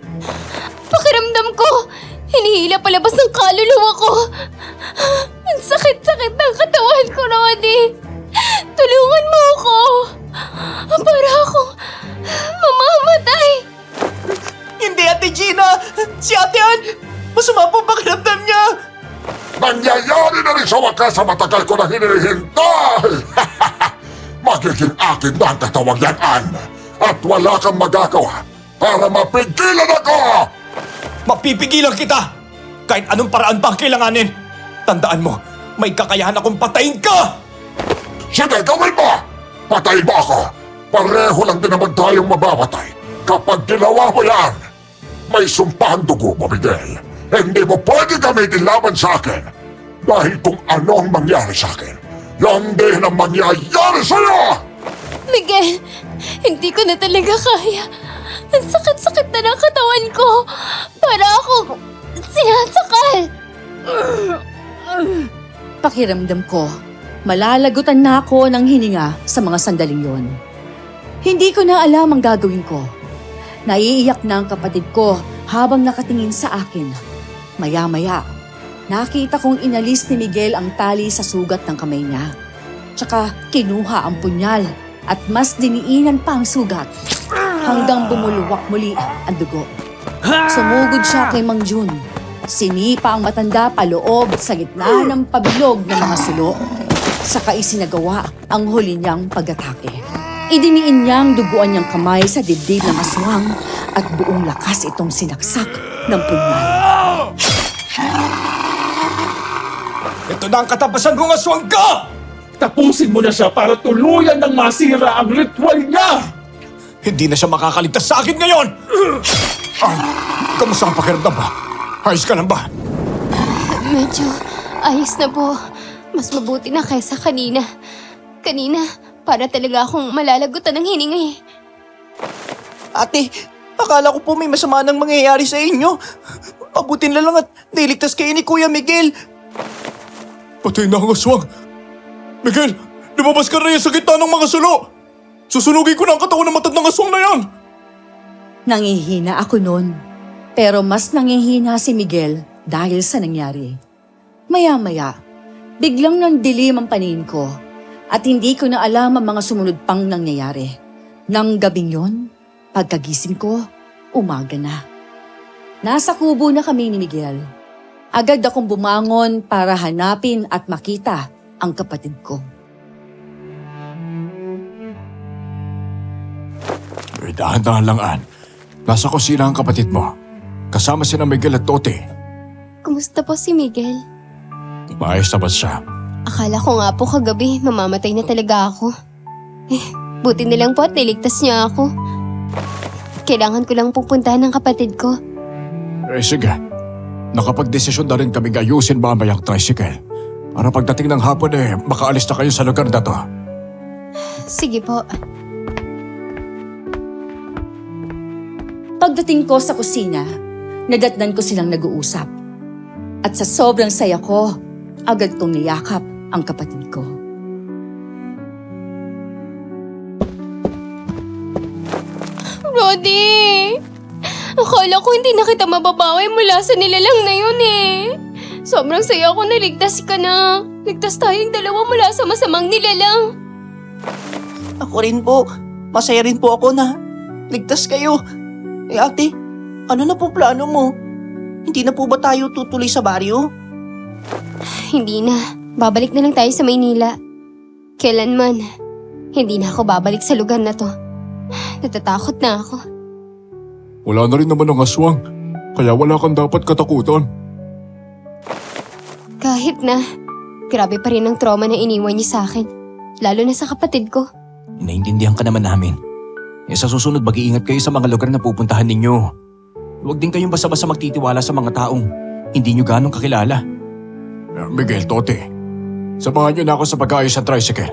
Pakiramdam ko, hinihila palabas ng kaluluwa ko. Ang sakit-sakit ng katawan ko, Rodi. Tulungan mo ako. Para akong mamamatay. Hindi, Ate Gina! Si Ate Ann! Masama po pakiramdam niya! Nangyayari na rin sa wakas sa matagal ko na hinihintay! Magiging akin na ang katawang yan, Ann. At wala kang magagawa para mapigilan ako! Mapipigilan kita! Kahit anong paraan pa ang kailanganin! Tandaan mo, may kakayahan akong patayin ka! Sige, gawin mo! Patayin mo ako! Pareho lang din naman tayong mababatay. Kapag ginawa mo yan, may sumpahang dugo mo, Miguel. Hindi mo pwede gamitin laban sa akin. Dahil kung ano ang mangyari sa akin, yan din ang mangyayari sa'yo! Miguel, hindi ko na talaga kaya. Ang sakit-sakit na ng katawan ko. Para ako sinasakal. Pakiramdam ko, malalagutan na ako ng hininga sa mga sandaling yon. Hindi ko na alam ang gagawin ko. Naiiyak na ang kapatid ko habang nakatingin sa akin. Maya-maya, nakita kong inalis ni Miguel ang tali sa sugat ng kamay niya. Tsaka kinuha ang punyal at mas diniinan pa ang sugat hanggang bumuluwak muli ang dugo. Sumugod siya kay Mang Jun. Sinipa ang matanda paloob sa gitna ng pabilog ng mga sulo. Saka isinagawa ang huli niyang pag-atake. Idiniin niyang duguan niyang kamay sa dibdib ng aswang at buong lakas itong sinaksak ng punyal. Ito na ang katapasan kong aswang ka! Tapusin mo na siya para tuluyan ng masira ang ritual niya! Hindi na siya makakaligtas sa akin ngayon! Ay, kamusta ang pakiramdam mo? Ayos ka lang ba? Medyo ayos na po. Mas mabuti na kaysa kanina. Kanina, para talaga akong malalagutan ng hininga eh. Ate, akala ko po may masama nang mangyayari sa inyo. Pabutin na lang at niligtas kayo ni Kuya Miguel. Patay na ang aswang. Miguel, lumabas ka na yan sa gitna ng mga sulo. Susunugin ko na ang katawan ng matandang aswang na yan. Nangihina ako noon, pero mas nangihina si Miguel dahil sa nangyari. Maya-maya, biglang nandilim ang paningin ko At hindi ko na alam ang mga sumunod pang nangyayari. Nang gabing yon, pagkagising ko, umaga na. Nasa kubo na kami ni Miguel. Agad akong bumangon para hanapin at makita ang kapatid ko. Dahan-dahan lang, Ann. Nasa kusina ang kapatid mo. Kasama sina Miguel at Tote. Kumusta po si Miguel? Maayos na ba siya? Akala ko nga po kagabi mamamatay na talaga ako. Buti na lang po at niligtas niya ako. Kailangan ko lang pupuntahan ng kapatid ko. Sige. Nakapag-desisyon na rin kaming ayusin mamaya ang tricycle. Para pagdating ng hapon makaalis na kayo sa lugar na to. Sige po. Pagdating ko sa kusina, nadatnan ko silang nag-uusap. At sa sobrang saya ko, agad kong niyakap ang kapatid ko. Roddy! Akala ko hindi na kita mababawi mula sa nilalang na yun Sobrang saya ko na ligtas ka na. Ligtas tayong dalawa mula sa masamang nilalang. Ako rin po. Masaya rin po ako na ligtas kayo. Ate, ano na po plano mo? Hindi na po ba tayo tutuloy sa baryo? Hindi na. Babalik na lang tayo sa Maynila. Kailanman, hindi na ako babalik sa lugar na to. Natatakot na ako. Wala na rin naman ang aswang. Kaya wala kang dapat katakutan. Kahit na, grabe pa rin ang trauma na iniwan niya sa akin. Lalo na sa kapatid ko. Naintindihan ka naman namin. Sa susunod, mag-iingat kayo sa mga lugar na pupuntahan ninyo. Huwag din kayong basta-basta magtitiwala sa mga taong hindi nyo ganong kakilala. Miguel, Tote. Samahan niyo na ako sa pag-ayos sa tricycle.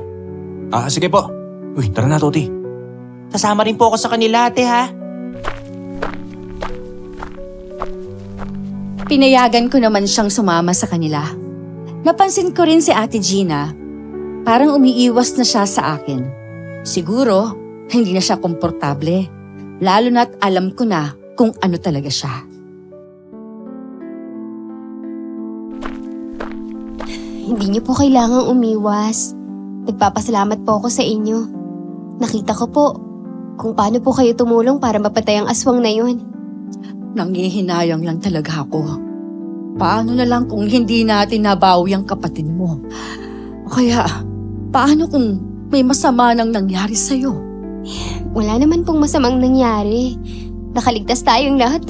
Sige po. Uy, tara na, Toti. Kasama rin po ako sa kanila, ate, ha? Pinayagan ko naman siyang sumama sa kanila. Napansin ko rin si Ate Gina. Parang umiiwas na siya sa akin. Siguro, hindi na siya komportable. Lalo na't alam ko na kung ano talaga siya. Hindi niyo po kailangang umiwas. Nagpapasalamat po ako sa inyo. Nakita ko po kung paano po kayo tumulong para mapatay ang aswang na yun. Nangihinayang lang talaga ako. Paano na lang kung hindi natin nabawi ang kapatid mo? O kaya, paano kung may masama nang nangyari sa'yo? Wala naman pong masamang nangyari. Nakaligtas tayong lahat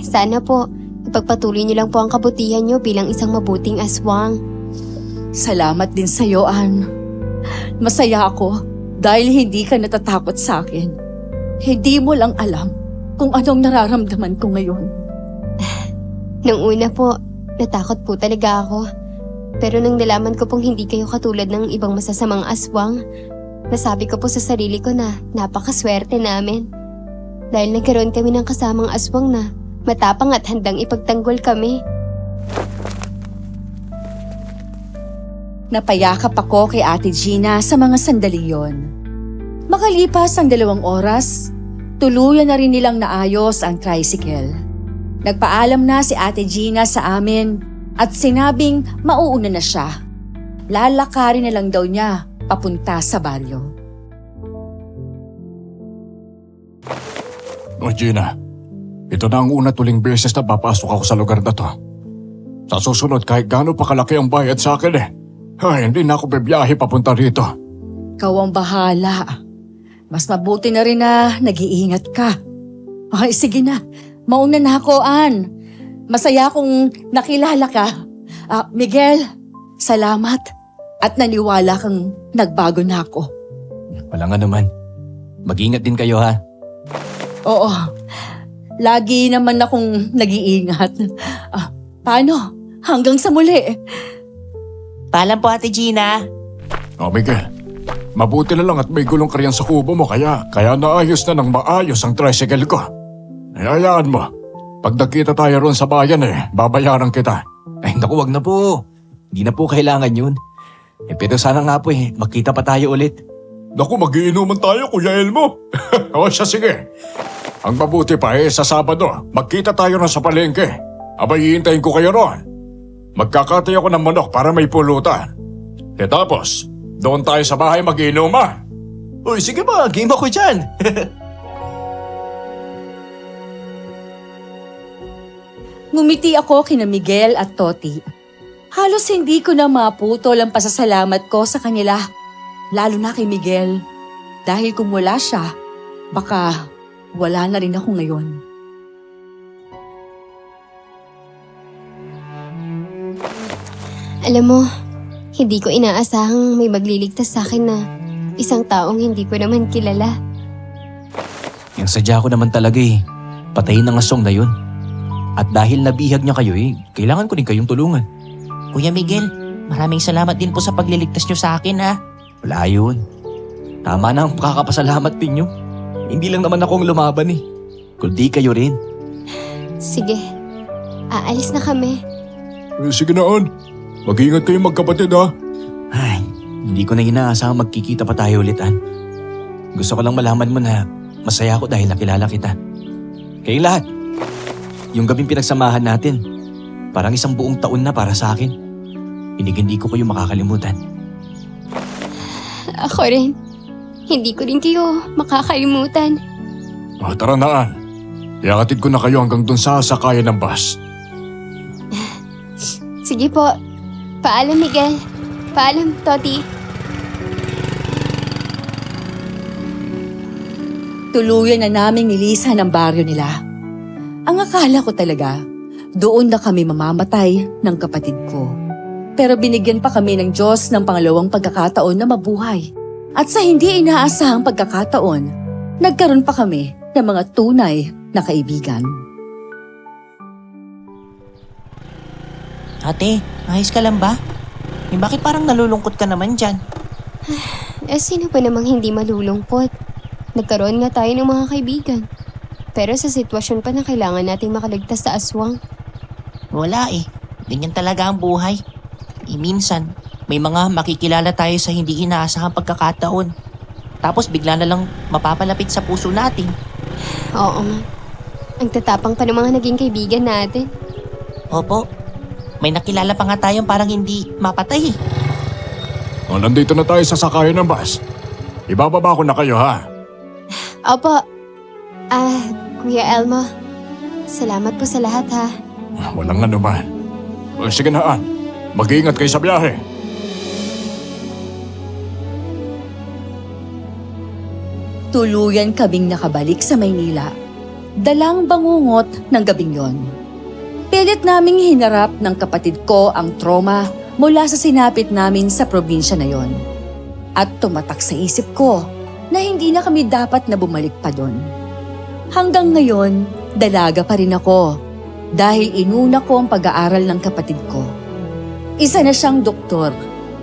sana po, ipagpatuloy niyo lang po ang kabutihan niyo bilang isang mabuting aswang. Salamat din sa'yo, Ann. Masaya ako dahil hindi ka natatakot sa akin. Hindi mo lang alam kung anong nararamdaman ko ngayon. Nung una po, natakot po talaga ako. Pero nang nalaman ko pong hindi kayo katulad ng ibang masasamang aswang, nasabi ko po sa sarili ko na napakaswerte namin. Dahil nagkaroon kami ng kasamang aswang na matapang at handang ipagtanggol kami. Napayakap ako kay Ate Gina sa mga sandaling yon. Makalipas ang 2 oras, tuluyan na rin nilang naayos ang tricycle. Nagpaalam na si Ate Gina sa amin at sinabing mauuna na siya. Lalakarin na lang daw niya papunta sa baryo. O Gina, ito na ang una tuling beses na papasok ako sa lugar na to. Sa susunod kahit gaano pa kalaki ang bayad sa akin ay hindi na ako bibiyahe papunta rito. Ikaw ang bahala. Mas mabuti na rin na nag-iingat ka. Ay, sige na. Mauna na ako, Ann. Masaya kung nakilala ka. Miguel, salamat. At naniwala kang nagbago na ako. Wala nga naman. Mag-ingat din kayo, ha? Oo. Lagi naman akong nag-iingat. Paano? Hanggang sa muli. Paalam po, Ate Gina. Miguel, mabuti na lang at may gulong ka riyan sa kubo mo kaya naayos na ng maayos ang tricycle ko. Hayaan mo. Pag nakita tayo ron sa bayan babayaran kita. Ay, naku, wag na po. Hindi na po kailangan yun. Pero sana nga po magkita pa tayo ulit. Naku, magiinuman tayo, Kuya Elmo. O siya, sige. Ang mabuti pa sa Sabado, magkita tayo ron sa palengke. Abay, hihintayin ko kayo ron. Magkakatay ako ng manok para may pulutan. Tapos, Doon tayo sa bahay mag-inuman. Uy, sige ba, game ako dyan. Ngumiti ako kina Miguel at Toti. Halos hindi ko na maputol ang pasasalamat ko sa kanila. Lalo na kay Miguel. Dahil kung wala siya, baka wala na rin ako ngayon. Alam mo, hindi ko inaasahang may magliligtas sa akin na isang taong hindi ko naman kilala. Yung sadya ko naman talaga eh. Patayin ang asong na yun. At dahil nabihag niya kayo eh, kailangan ko din kayong tulungan. Kuya Miguel, maraming salamat din po sa pagliligtas nyo sa akin ha. Wala yun. Tama na ang pakakapasalamat ninyo. Hindi lang naman akong lumaban eh. Kundi kayo rin. Sige, aalis na kami. Sige na, An. Mag-iingat kayo magkapatid, ha? Ay, hindi ko na inaasahang magkikita pa tayo ulit, An. Gusto ko lang malaman mo na masaya ako dahil nakilala kita. Kayong lahat, yung gabing pinagsamahan natin, parang isang buong taon na para sa akin. Hindi ko kayo makakalimutan. Ako rin. Hindi ko rin kayo makakalimutan. Tara na, An. Iakatid ko na kayo hanggang dun sa sakayan ng bus. Sige po. Paalam, Miguel. Paalam, Toti. Tuluyan na naming nilisan ang baryo nila. Ang akala ko talaga, doon na kami mamamatay ng kapatid ko. Pero binigyan pa kami ng Diyos ng pangalawang pagkakataon na mabuhay. At sa hindi inaasahang pagkakataon, nagkaroon pa kami ng mga tunay na kaibigan. Ate, ayos ka lang ba? Bakit parang nalulungkot ka naman dyan? Sino pa namang hindi malulungkot? Nagkaroon nga tayo ng mga kaibigan. Pero sa sitwasyon pa na kailangan nating makaligtas sa aswang. Wala eh. Ganyan talaga ang buhay. Minsan, may mga makikilala tayo sa hindi inaasahang pagkakataon. Tapos bigla na lang mapapalapit sa puso natin. Oo nga. Ang tatapang pa ng mga naging kaibigan natin. Opo, may nakilala pa nga tayong parang hindi mapatay eh. Nandito na tayo sa sakayan ng bus. Ibababa ko na kayo, ha? Opo. Kuya Elmo. Salamat po sa lahat ha. Walang anuman. Sige na, An. Mag-iingat kayo sa biyahe. Tuluyan kaming nakabalik sa Maynila. Dalang bangungot ng gabing yon. Pilit naming hinarap ng kapatid ko ang trauma mula sa sinapit namin sa probinsya na yon. At tumatak sa isip ko na hindi na kami dapat na bumalik pa doon. Hanggang ngayon, dalaga pa rin ako dahil inuna ko ang pag-aaral ng kapatid ko. Isa na siyang doktor,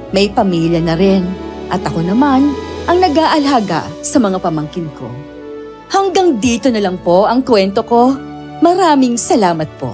may pamilya na rin, at ako naman ang nag-aalaga sa mga pamangkin ko. Hanggang dito na lang po ang kwento ko. Maraming salamat po.